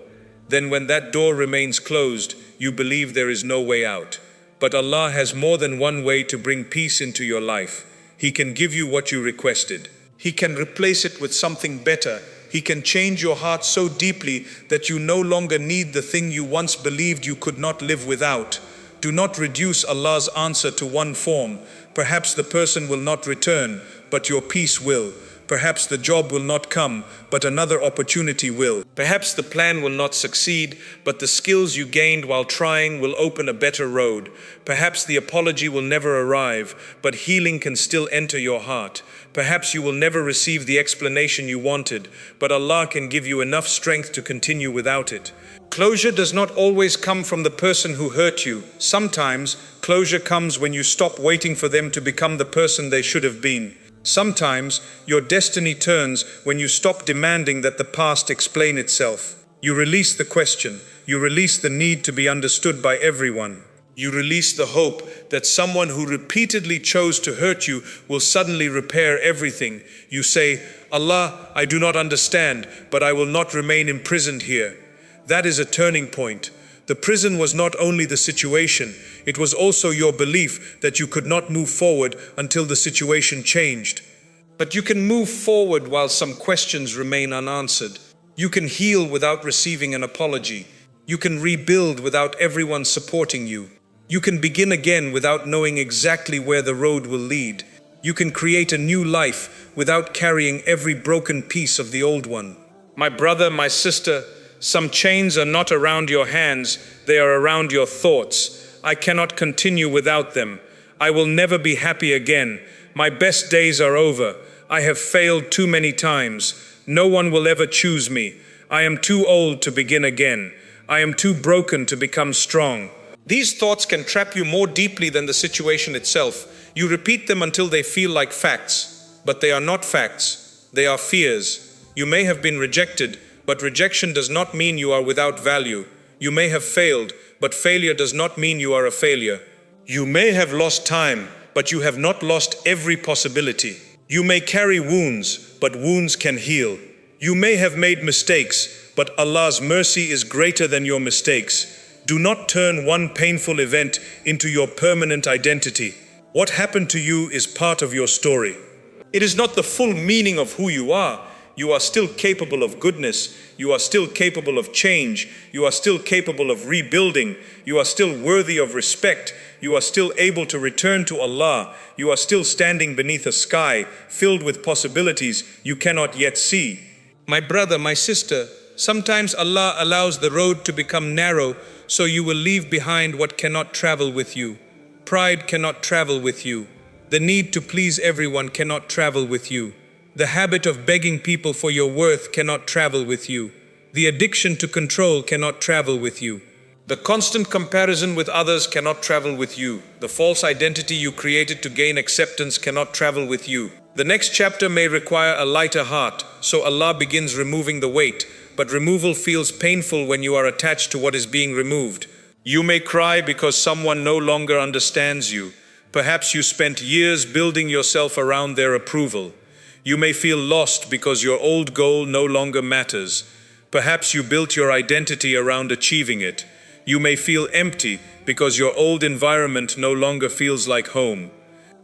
Speaker 1: Then when that door remains closed, you believe there is no way out. But Allah has more than one way to bring peace into your life. He can give you what you requested. He can replace it with something better. He can change your heart so deeply that you no longer need the thing you once believed you could not live without. Do not reduce Allah's answer to one form. Perhaps the person will not return, but your peace will. Perhaps the job will not come, but another opportunity will. Perhaps the plan will not succeed, but the skills you gained while trying will open a better road. Perhaps the apology will never arrive, but healing can still enter your heart. Perhaps you will never receive the explanation you wanted, but Allah can give you enough strength to continue without it. Closure does not always come from the person who hurt you. Sometimes, closure comes when you stop waiting for them to become the person they should have been. Sometimes, your destiny turns when you stop demanding that the past explain itself. You release the question. You release the need to be understood by everyone. You release the hope that someone who repeatedly chose to hurt you will suddenly repair everything. You say, Allah, I do not understand, but I will not remain imprisoned here. That is a turning point. The prison was not only the situation, it was also your belief that you could not move forward until the situation changed. But you can move forward while some questions remain unanswered. You can heal without receiving an apology. You can rebuild without everyone supporting you. You can begin again without knowing exactly where the road will lead. You can create a new life without carrying every broken piece of the old one. My brother, my sister, some chains are not around your hands, they are around your thoughts. I cannot continue without them. I will never be happy again. My best days are over. I have failed too many times. No one will ever choose me. I am too old to begin again. I am too broken to become strong. These thoughts can trap you more deeply than the situation itself. You repeat them until they feel like facts, but they are not facts. They are fears. You may have been rejected, but rejection does not mean you are without value. You may have failed, but failure does not mean you are a failure. You may have lost time, but you have not lost every possibility. You may carry wounds, but wounds can heal. You may have made mistakes, but Allah's mercy is greater than your mistakes. Do not turn one painful event into your permanent identity. What happened to you is part of your story. It is not the full meaning of who you are. You are still capable of goodness. You are still capable of change. You are still capable of rebuilding. You are still worthy of respect. You are still able to return to Allah. You are still standing beneath a sky filled with possibilities you cannot yet see. My brother, my sister, sometimes Allah allows the road to become narrow so you will leave behind what cannot travel with you. Pride cannot travel with you. The need to please everyone cannot travel with you. The habit of begging people for your worth cannot travel with you. The addiction to control cannot travel with you. The constant comparison with others cannot travel with you. The false identity you created to gain acceptance cannot travel with you. The next chapter may require a lighter heart, so Allah begins removing the weight, but removal feels painful when you are attached to what is being removed. You may cry because someone no longer understands you. Perhaps you spent years building yourself around their approval. You may feel lost because your old goal no longer matters. Perhaps you built your identity around achieving it. You may feel empty because your old environment no longer feels like home.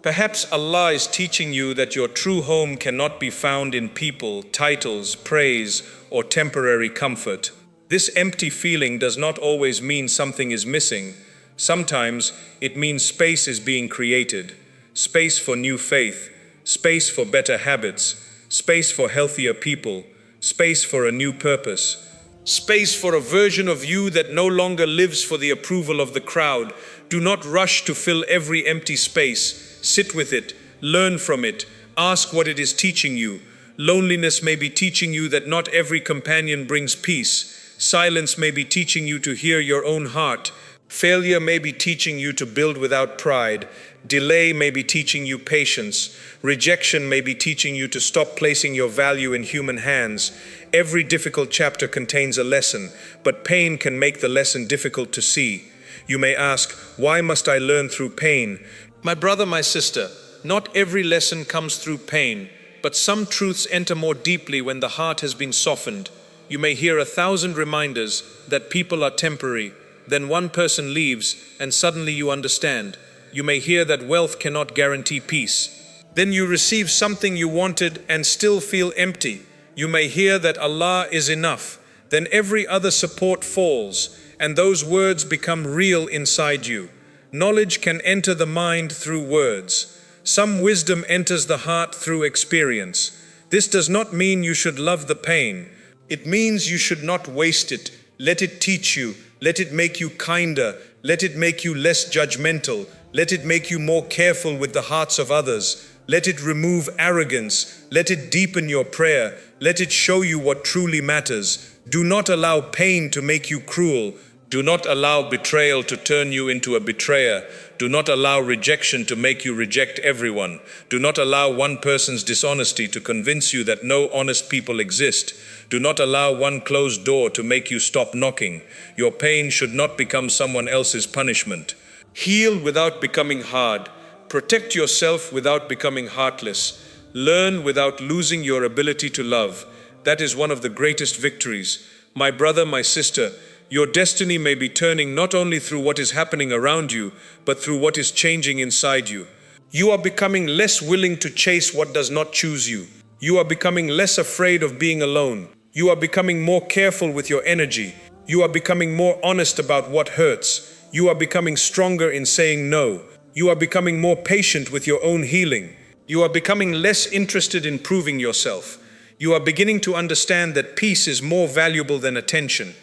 Speaker 1: Perhaps Allah is teaching you that your true home cannot be found in people, titles, praise, or temporary comfort. This empty feeling does not always mean something is missing. Sometimes it means space is being created. Space for new faith. Space for better habits, space for healthier people, space for a new purpose, space for a version of you that no longer lives for the approval of the crowd. Do not rush to fill every empty space. Sit with it, learn from it, ask what it is teaching you. Loneliness may be teaching you that not every companion brings peace. Silence may be teaching you to hear your own heart. Failure may be teaching you to build without pride. Delay may be teaching you patience. Rejection may be teaching you to stop placing your value in human hands. Every difficult chapter contains a lesson, but pain can make the lesson difficult to see. You may ask, why must I learn through pain? My brother, my sister, not every lesson comes through pain, but some truths enter more deeply when the heart has been softened. You may hear 1,000 reminders that people are temporary. Then one person leaves, and suddenly you understand. You may hear that wealth cannot guarantee peace. Then you receive something you wanted and still feel empty. You may hear that Allah is enough. Then every other support falls, and those words become real inside you. Knowledge can enter the mind through words. Some wisdom enters the heart through experience. This does not mean you should love the pain. It means you should not waste it. Let it teach you. Let it make you kinder. Let it make you less judgmental. Let it make you more careful with the hearts of others. Let it remove arrogance. Let it deepen your prayer. Let it show you what truly matters. Do not allow pain to make you cruel. Do not allow betrayal to turn you into a betrayer. Do not allow rejection to make you reject everyone. Do not allow one person's dishonesty to convince you that no honest people exist. Do not allow one closed door to make you stop knocking. Your pain should not become someone else's punishment. Heal without becoming hard. Protect yourself without becoming heartless. Learn without losing your ability to love. That is one of the greatest victories. My brother, my sister, your destiny may be turning not only through what is happening around you, but through what is changing inside you. You are becoming less willing to chase what does not choose you. You are becoming less afraid of being alone. You are becoming more careful with your energy. You are becoming more honest about what hurts. You are becoming stronger in saying no. You are becoming more patient with your own healing. You are becoming less interested in proving yourself. You are beginning to understand that peace is more valuable than attention.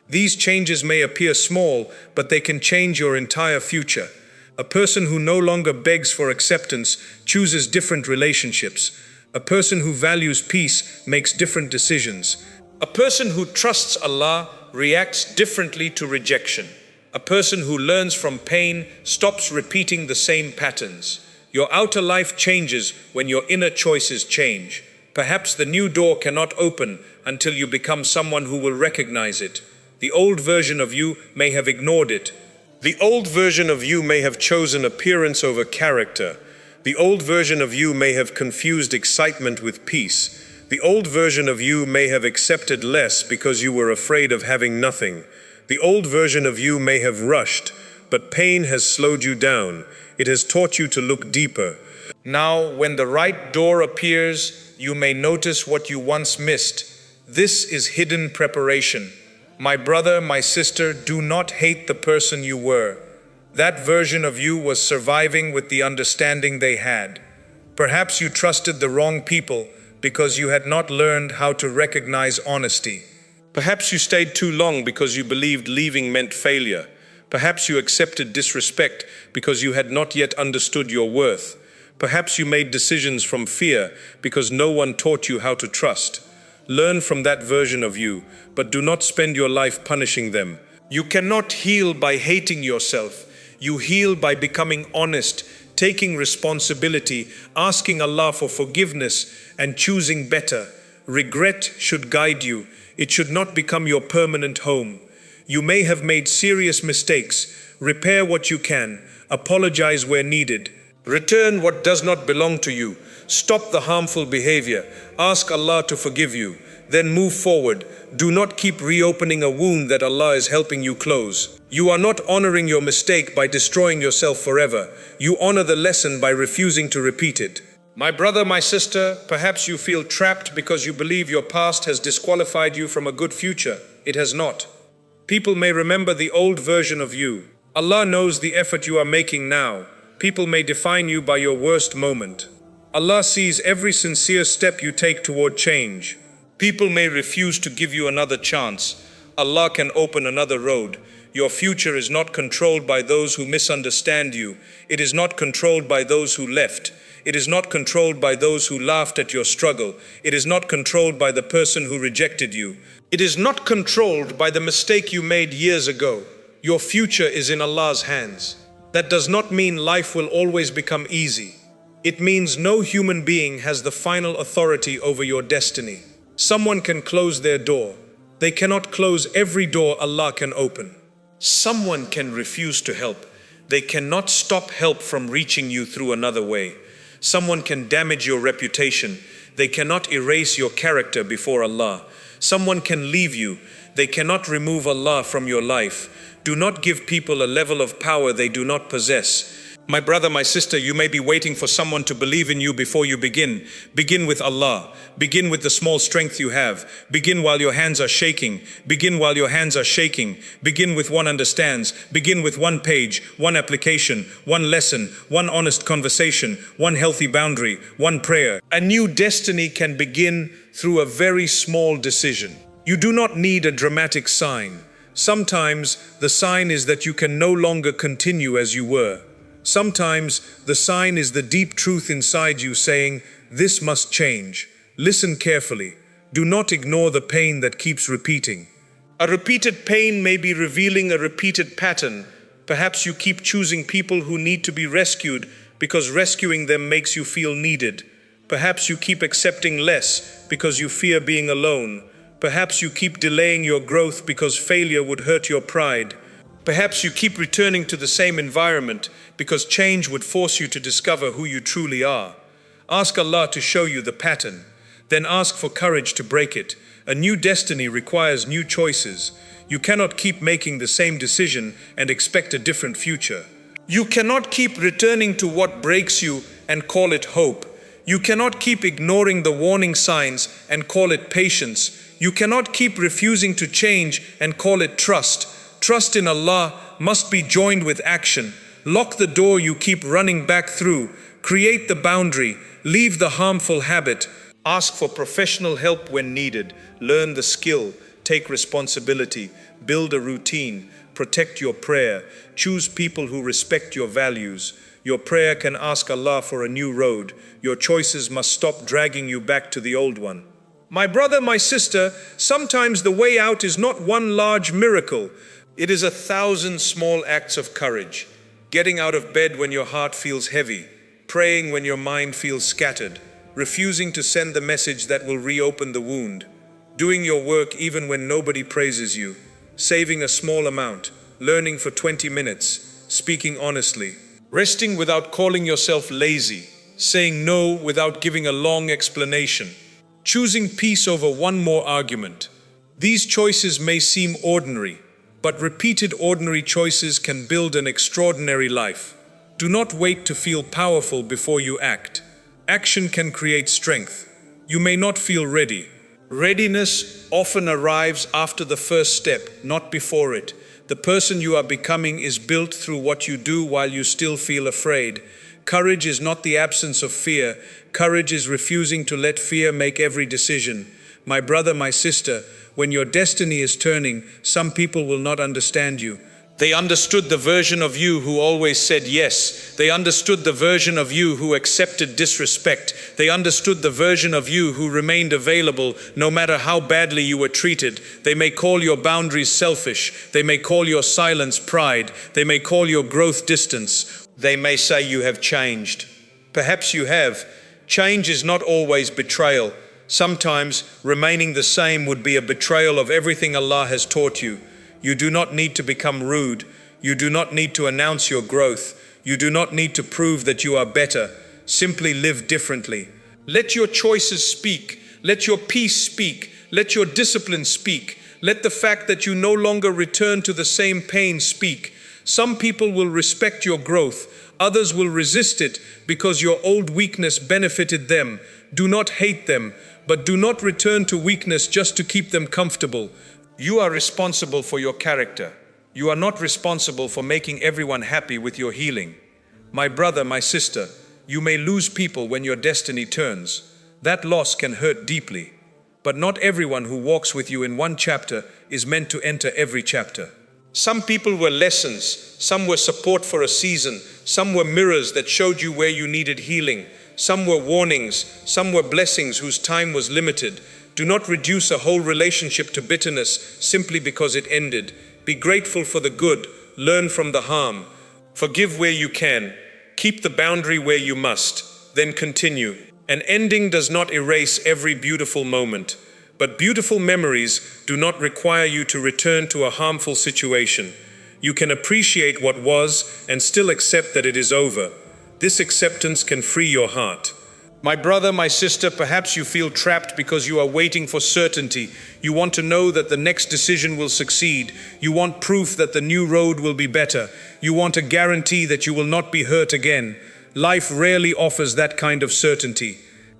Speaker 1: These changes may appear small, but they can change your entire future. A person who no longer begs for acceptance chooses different relationships. A person who values peace makes different decisions. A person who trusts Allah reacts differently to rejection. A person who learns from pain stops repeating the same patterns. Your outer life changes when your inner choices change. Perhaps the new door cannot open until you become someone who will recognize it. The old version of you may have ignored it. The old version of you may have chosen appearance over character. The old version of you may have confused excitement with peace. The old version of you may have accepted less because you were afraid of having nothing. The old version of you may have rushed, but pain has slowed you down. It has taught you to look deeper. Now, when the right door appears, you may notice what you once missed. This is hidden preparation. My brother, my sister, do not hate the person you were. That version of you was surviving with the understanding they had. Perhaps you trusted the wrong people because you had not learned how to recognize honesty. Perhaps you stayed too long because you believed leaving meant failure. Perhaps you accepted disrespect because you had not yet understood your worth. Perhaps you made decisions from fear because no one taught you how to trust. Learn from that version of you, but do not spend your life punishing them. You cannot heal by hating yourself. You heal by becoming honest, taking responsibility, asking Allah for forgiveness, and choosing better. Regret should guide you. It should not become your permanent home. You may have made serious mistakes. Repair what you can. Apologize where needed. Return what does not belong to you. Stop the harmful behavior. Ask Allah to forgive you. Then move forward. Do not keep reopening a wound that Allah is helping you close. You are not honoring your mistake by destroying yourself forever. You honor the lesson by refusing to repeat it. My brother, my sister, perhaps you feel trapped because you believe your past has disqualified you from a good future. It has not. People may remember the old version of you. Allah knows the effort you are making now. People may define you by your worst moment. Allah sees every sincere step you take toward change. People may refuse to give you another chance. Allah can open another road. Your future is not controlled by those who misunderstand you. It is not controlled by those who left. It is not controlled by those who laughed at your struggle. It is not controlled by the person who rejected you. It is not controlled by the mistake you made years ago. Your future is in Allah's hands. That does not mean life will always become easy. It means no human being has the final authority over your destiny. Someone can close their door. They cannot close every door Allah can open. Someone can refuse to help. They cannot stop help from reaching you through another way. Someone can damage your reputation. They cannot erase your character before Allah. Someone can leave you. They cannot remove Allah from your life. Do not give people a level of power they do not possess. My brother, my sister, you may be waiting for someone to believe in you before you begin. Begin with Allah. Begin with the small strength you have. Begin while your hands are shaking. Begin while your hands are shaking. Begin with one understands. Begin with one page, one application, one lesson, one honest conversation, one healthy boundary, one prayer. A new destiny can begin through a very small decision. You do not need a dramatic sign. Sometimes the sign is that you can no longer continue as you were. Sometimes the sign is the deep truth inside you saying, this must change. Listen carefully. Do not ignore the pain that keeps repeating. A repeated pain may be revealing a repeated pattern. Perhaps you keep choosing people who need to be rescued because rescuing them makes you feel needed. Perhaps you keep accepting less because you fear being alone. Perhaps you keep delaying your growth because failure would hurt your pride. Perhaps you keep returning to the same environment because change would force you to discover who you truly are. Ask Allah to show you the pattern. Then ask for courage to break it. A new destiny requires new choices. You cannot keep making the same decision and expect a different future. You cannot keep returning to what breaks you and call it hope. You cannot keep ignoring the warning signs and call it patience. You cannot keep refusing to change and call it trust. Trust in Allah, must be joined with action. Lock the door you keep running back through. Create the boundary. Leave the harmful habit. Ask for professional help when needed. Learn the skill. Take responsibility. Build a routine. Protect your prayer. Choose people who respect your values. Your prayer can ask Allah for a new road. Your choices must stop dragging you back to the old one. My brother, my sister, sometimes the way out is not one large miracle. It is 1,000 small acts of courage. Getting out of bed when your heart feels heavy. Praying when your mind feels scattered. Refusing to send the message that will reopen the wound. Doing your work even when nobody praises you. Saving a small amount. Learning for 20 minutes. Speaking honestly. Resting without calling yourself lazy. Saying no without giving a long explanation. Choosing peace over one more argument. These choices may seem ordinary, but repeated ordinary choices can build an extraordinary life. Do not wait to feel powerful before you act. Action can create strength. You may not feel ready. Readiness often arrives after the first step, not before it. The person you are becoming is built through what you do while you still feel afraid. Courage is not the absence of fear. Courage is refusing to let fear make every decision. My brother, my sister, when your destiny is turning, some people will not understand you. They understood the version of you who always said yes. They understood the version of you who accepted disrespect. They understood the version of you who remained available no matter how badly you were treated. They may call your boundaries selfish. They may call your silence pride. They may call your growth distance. They may say you have changed. Perhaps you have. Change is not always betrayal. Sometimes remaining the same would be a betrayal of everything Allah has taught you. You do not need to become rude. You do not need to announce your growth. You do not need to prove that you are better. Simply live differently. Let your choices speak. Let your peace speak. Let your discipline speak. Let the fact that you no longer return to the same pain speak. Some people will respect your growth. Others will resist it because your old weakness benefited them. Do not hate them, but do not return to weakness just to keep them comfortable. You are responsible for your character. You are not responsible for making everyone happy with your healing. My brother, my sister, you may lose people when your destiny turns. That loss can hurt deeply. But not everyone who walks with you in one chapter is meant to enter every chapter. Some people were lessons. Some were support for a season. Some were mirrors that showed you where you needed healing. Some were warnings. Some were blessings whose time was limited. Do not reduce a whole relationship to bitterness simply because it ended. Be grateful for the good. Learn from the harm. Forgive where you can. Keep the boundary where you must. Then continue. An ending does not erase every beautiful moment, but beautiful memories do not require you to return to a harmful situation. You can appreciate what was and still accept that it is over. This acceptance can free your heart. My brother, my sister, perhaps you feel trapped because you are waiting for certainty. You want to know that the next decision will succeed. You want proof that the new road will be better. You want a guarantee that you will not be hurt again. Life rarely offers that kind of certainty.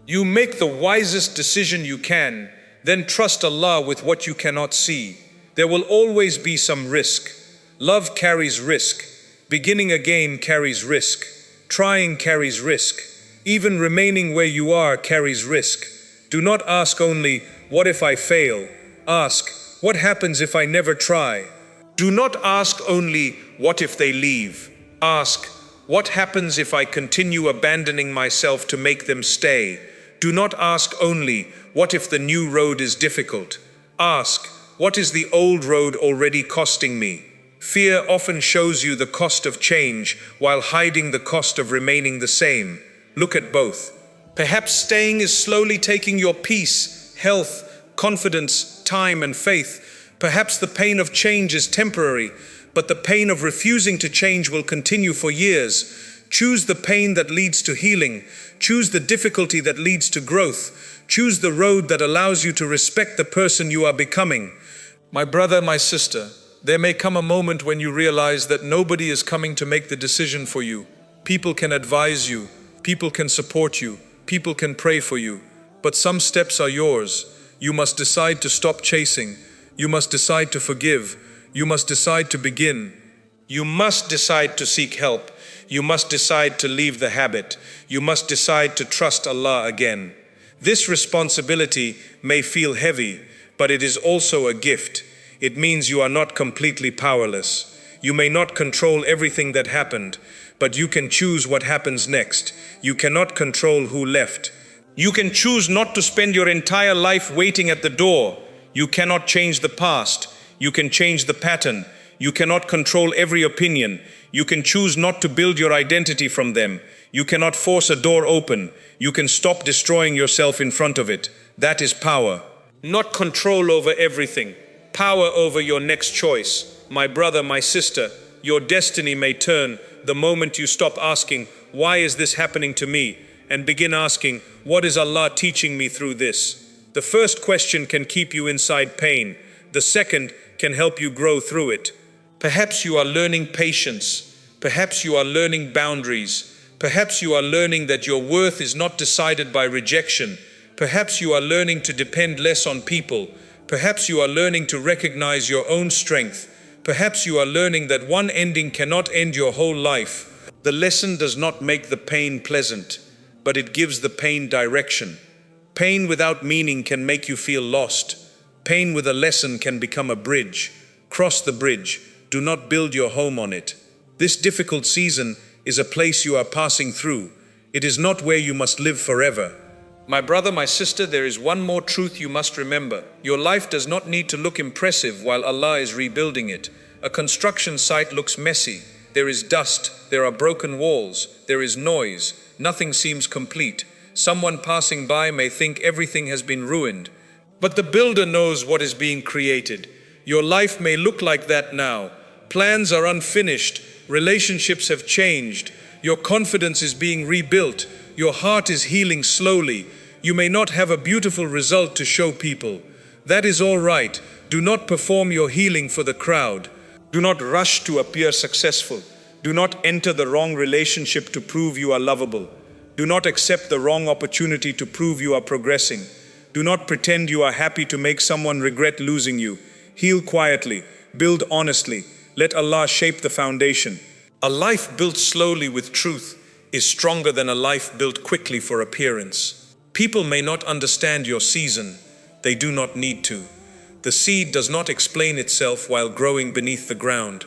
Speaker 1: You make the wisest decision you can, then trust Allah with what you cannot see. There will always be some risk. Love carries risk. Beginning again carries risk. Trying carries risk. Even remaining where you are carries risk. Do not ask only, what if I fail? Ask, what happens if I never try? Do not ask only, what if they leave? Ask, what happens if I continue abandoning myself to make them stay? Do not ask only, what if the new road is difficult? Ask, what is the old road already costing me? Fear often shows you the cost of change while hiding the cost of remaining the same. Look at both. Perhaps staying is slowly taking your peace, health, confidence, time, and faith. Perhaps the pain of change is temporary, but the pain of refusing to change will continue for years. Choose the pain that leads to healing. Choose the difficulty that leads to growth. Choose the road that allows you to respect the person you are becoming. My brother, my sister, there may come a moment when you realize that nobody is coming to make the decision for you. People can advise you. People can support you. People can pray for you. But some steps are yours. You must decide to stop chasing. You must decide to forgive. You must decide to begin. You must decide to seek help. You must decide to leave the habit. You must decide to trust Allah again. This responsibility may feel heavy, but it is also a gift. It means you are not completely powerless. You may not control everything that happened, but you can choose what happens next. You cannot control who left. You can choose not to spend your entire life waiting at the door. You cannot change the past. You can change the pattern. You cannot control every opinion. You can choose not to build your identity from them. You cannot force a door open. You can stop destroying yourself in front of it. That is power. Not control over everything. Power over your next choice. My brother, my sister, your destiny may turn the moment you stop asking, why is this happening to me? And begin asking, what is Allah teaching me through this? The first question can keep you inside pain. The second can help you grow through it. Perhaps you are learning patience. Perhaps you are learning boundaries. Perhaps you are learning that your worth is not decided by rejection. Perhaps you are learning to depend less on people. Perhaps you are learning to recognize your own strength. Perhaps you are learning that one ending cannot end your whole life. The lesson does not make the pain pleasant, but it gives the pain direction. Pain without meaning can make you feel lost. Pain with a lesson can become a bridge. Cross the bridge. Do not build your home on it. This difficult season is a place you are passing through. It is not where you must live forever. My brother, my sister, there is one more truth you must remember. Your life does not need to look impressive while Allah is rebuilding it. A construction site looks messy. There is dust. There are broken walls. There is noise. Nothing seems complete. Someone passing by may think everything has been ruined. But the builder knows what is being created. Your life may look like that now. Plans are unfinished. Relationships have changed. Your confidence is being rebuilt. Your heart is healing slowly. You may not have a beautiful result to show people. That is all right. Do not perform your healing for the crowd. Do not rush to appear successful. Do not enter the wrong relationship to prove you are lovable. Do not accept the wrong opportunity to prove you are progressing. Do not pretend you are happy to make someone regret losing you. Heal quietly. Build honestly. Let Allah shape the foundation. A life built slowly with truth is stronger than a life built quickly for appearance. People may not understand your season. They do not need to. The seed does not explain itself while growing beneath the ground.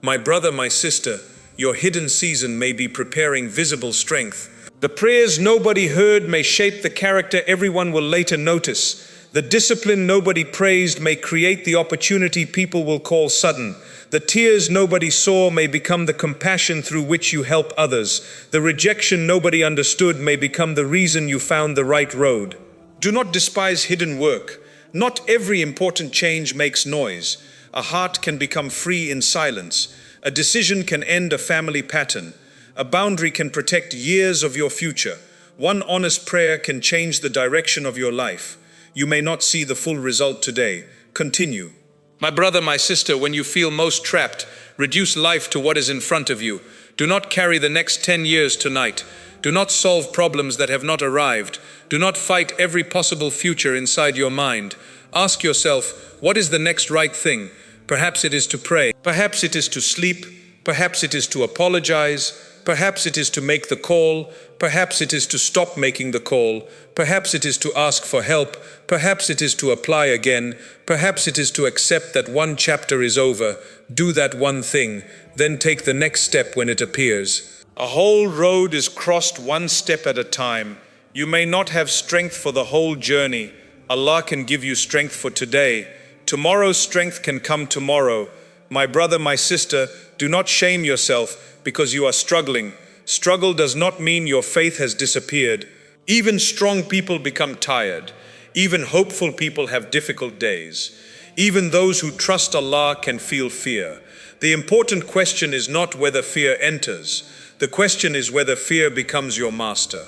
Speaker 1: My brother, my sister, your hidden season may be preparing visible strength. The prayers nobody heard may shape the character everyone will later notice. The discipline nobody praised may create the opportunity people will call sudden. The tears nobody saw may become the compassion through which you help others. The rejection nobody understood may become the reason you found the right road. Do not despise hidden work. Not every important change makes noise. A heart can become free in silence. A decision can end a family pattern. A boundary can protect years of your future. One honest prayer can change the direction of your life. You may not see the full result today. Continue. My brother, my sister, when you feel most trapped, reduce life to what is in front of you. Do not carry the next 10 years tonight. Do not solve problems that have not arrived. Do not fight every possible future inside your mind. Ask yourself, what is the next right thing? Perhaps it is to pray. Perhaps it is to sleep. Perhaps it is to apologize. Perhaps it is to make the call. Perhaps it is to stop making the call. Perhaps it is to ask for help. Perhaps it is to apply again. Perhaps it is to accept that one chapter is over. Do that one thing, then take the next step when it appears. A whole road is crossed one step at a time. You may not have strength for the whole journey. Allah can give you strength for today. Tomorrow's strength can come tomorrow. My brother, my sister, do not shame yourself because you are struggling. Struggle does not mean your faith has disappeared. Even strong people become tired. Even hopeful people have difficult days. Even those who trust Allah can feel fear. The important question is not whether fear enters. The question is whether fear becomes your master.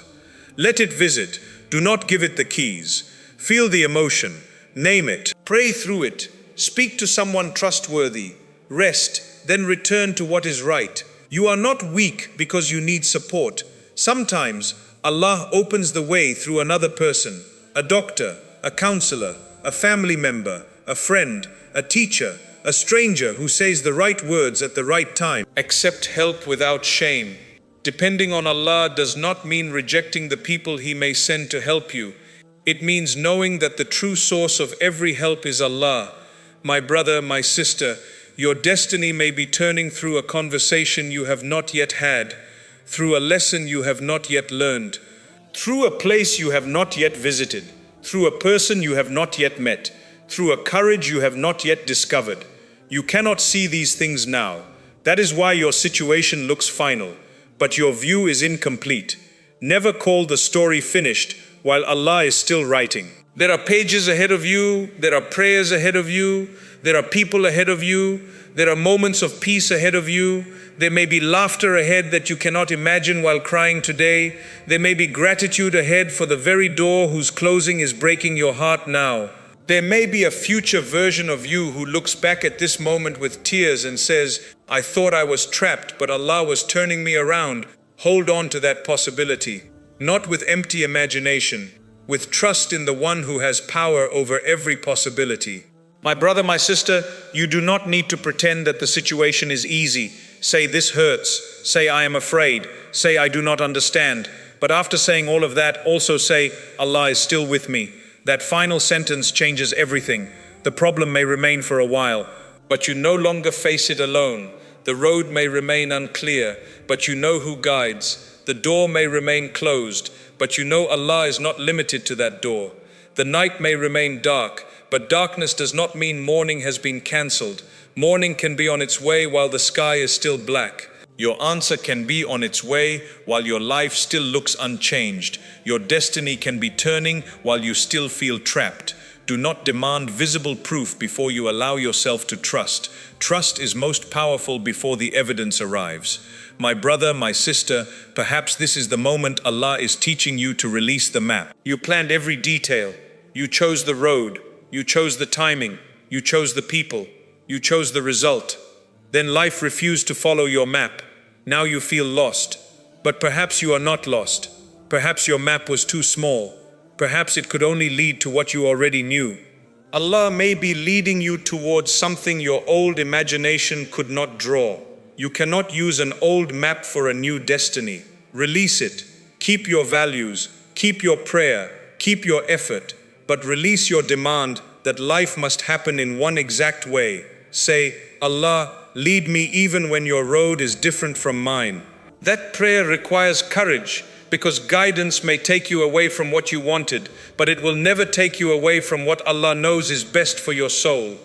Speaker 1: Let it visit. Do not give it the keys. Feel the emotion. Name it. Pray through it. Speak to someone trustworthy. Rest, then return to what is right. You are not weak because you need support. Sometimes Allah opens the way through another person, a doctor, a counselor, a family member, a friend, a teacher, a stranger who says the right words at the right time. Accept help without shame. Depending on Allah does not mean rejecting the people He may send to help you. It means knowing that the true source of every help is Allah. My brother, my sister, your destiny may be turning through a conversation you have not yet had, through a lesson you have not yet learned, through a place you have not yet visited, through a person you have not yet met, through a courage you have not yet discovered. You cannot see these things now. That is why your situation looks final, but your view is incomplete. Never call the story finished while Allah is still writing. There are pages ahead of you, there are prayers ahead of you, there are people ahead of you, there are moments of peace ahead of you, there may be laughter ahead that you cannot imagine while crying today, there may be gratitude ahead for the very door whose closing is breaking your heart now. There may be a future version of you who looks back at this moment with tears and says, I thought I was trapped, but Allah was turning me around. Hold on to that possibility. Not with empty imagination, with trust in the one who has power over every possibility. My brother, my sister, you do not need to pretend that the situation is easy. Say this hurts, say I am afraid, say I do not understand. But after saying all of that, also say, Allah is still with me. That final sentence changes everything. The problem may remain for a while, but you no longer face it alone. The road may remain unclear, but you know who guides. The door may remain closed, but you know Allah is not limited to that door. The night may remain dark, but darkness does not mean morning has been cancelled. Morning can be on its way while the sky is still black. Your answer can be on its way while your life still looks unchanged. Your destiny can be turning while you still feel trapped. Do not demand visible proof before you allow yourself to trust. Trust is most powerful before the evidence arrives. My brother, my sister, perhaps this is the moment Allah is teaching you to release the map. You planned every detail. You chose the road. You chose the timing. You chose the people. You chose the result. Then life refused to follow your map. Now you feel lost. But perhaps you are not lost. Perhaps your map was too small. Perhaps it could only lead to what you already knew. Allah may be leading you towards something your old imagination could not draw. You cannot use an old map for a new destiny. Release it. Keep your values. Keep your prayer. Keep your effort. But release your demand that life must happen in one exact way. Say, Allah, lead me even when your road is different from mine. That prayer requires courage, because guidance may take you away from what you wanted, but it will never take you away from what Allah knows is best for your soul.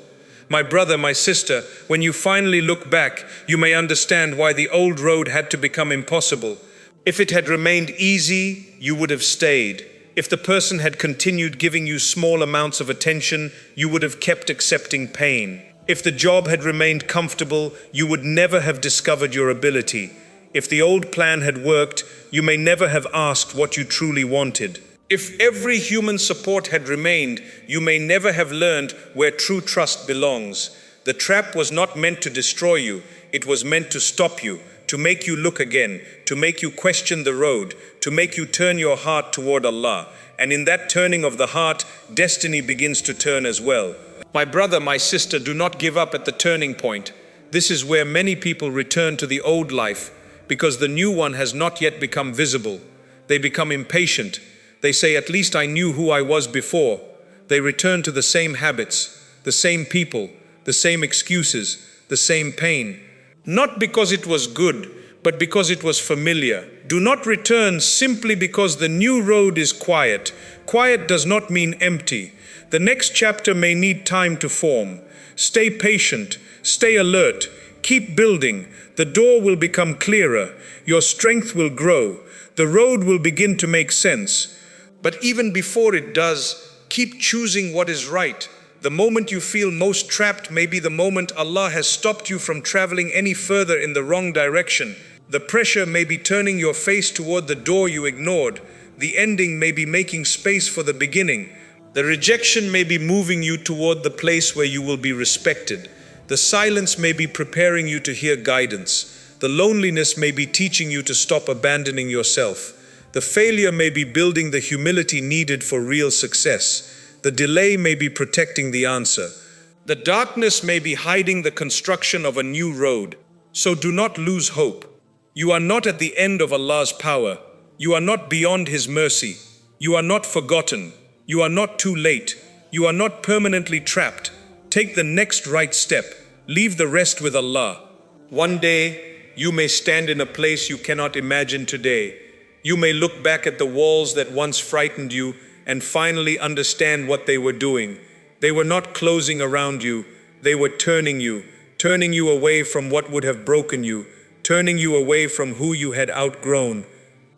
Speaker 1: My brother, my sister, when you finally look back, you may understand why the old road had to become impossible. If it had remained easy, you would have stayed. If the person had continued giving you small amounts of attention, you would have kept accepting pain. If the job had remained comfortable, you would never have discovered your ability. If the old plan had worked, you may never have asked what you truly wanted. If every human support had remained, you may never have learned where true trust belongs. The trap was not meant to destroy you, it was meant to stop you, to make you look again, to make you question the road, to make you turn your heart toward Allah. And in that turning of the heart, destiny begins to turn as well. My brother, my sister, do not give up at the turning point. This is where many people return to the old life, because the new one has not yet become visible. They become impatient. They say, at least I knew who I was before. They return to the same habits, the same people, the same excuses, the same pain. Not because it was good, but because it was familiar. Do not return simply because the new road is quiet. Quiet does not mean empty. The next chapter may need time to form. Stay patient, stay alert, keep building. The door will become clearer, your strength will grow, the road will begin to make sense. But even before it does, keep choosing what is right. The moment you feel most trapped may be the moment Allah has stopped you from traveling any further in the wrong direction. The pressure may be turning your face toward the door you ignored. The ending may be making space for the beginning. The rejection may be moving you toward the place where you will be respected. The silence may be preparing you to hear guidance. The loneliness may be teaching you to stop abandoning yourself. The failure may be building the humility needed for real success. The delay may be protecting the answer. The darkness may be hiding the construction of a new road, so do not lose hope. You are not at the end of Allah's power. You are not beyond His mercy. You are not forgotten. You are not too late. You are not permanently trapped. Take the next right step. Leave the rest with Allah. One day, you may stand in a place you cannot imagine today. You may look back at the walls that once frightened you and finally understand what they were doing. They were not closing around you. They were turning you away from what would have broken you, turning you away from who you had outgrown,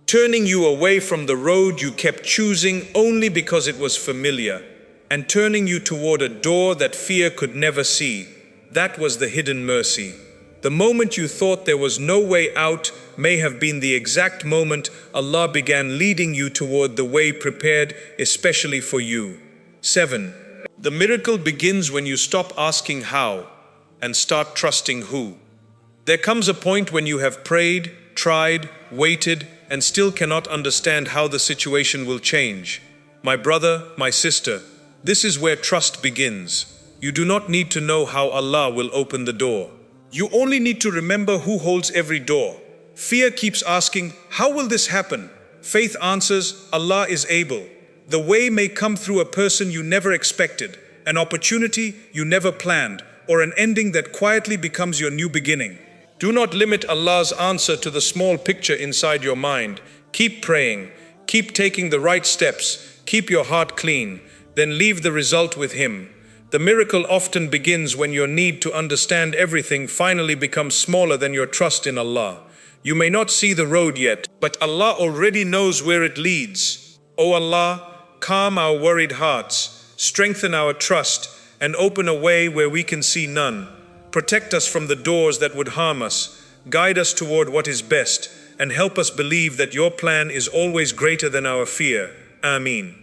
Speaker 1: turning you away from the road you kept choosing only because it was familiar, and turning you toward a door that fear could never see. That was the hidden mercy. The moment you thought there was no way out may have been the exact moment Allah began leading you toward the way prepared especially for you. 7. The miracle begins when you stop asking how and start trusting who. There comes a point when you have prayed, tried, waited, and still cannot understand how the situation will change. My brother, my sister, this is where trust begins. You do not need to know how Allah will open the door. You only need to remember who holds every door. Fear keeps asking, how will this happen? Faith answers, Allah is able. The way may come through a person you never expected, an opportunity you never planned, or an ending that quietly becomes your new beginning. Do not limit Allah's answer to the small picture inside your mind. Keep praying, keep taking the right steps, keep your heart clean, then leave the result with Him. The miracle often begins when your need to understand everything finally becomes smaller than your trust in Allah. You may not see the road yet, but Allah already knows where it leads. O Allah, calm our worried hearts, strengthen our trust, and open a way where we can see none. Protect us from the doors that would harm us, guide us toward what is best, and help us believe that your plan is always greater than our fear. Ameen.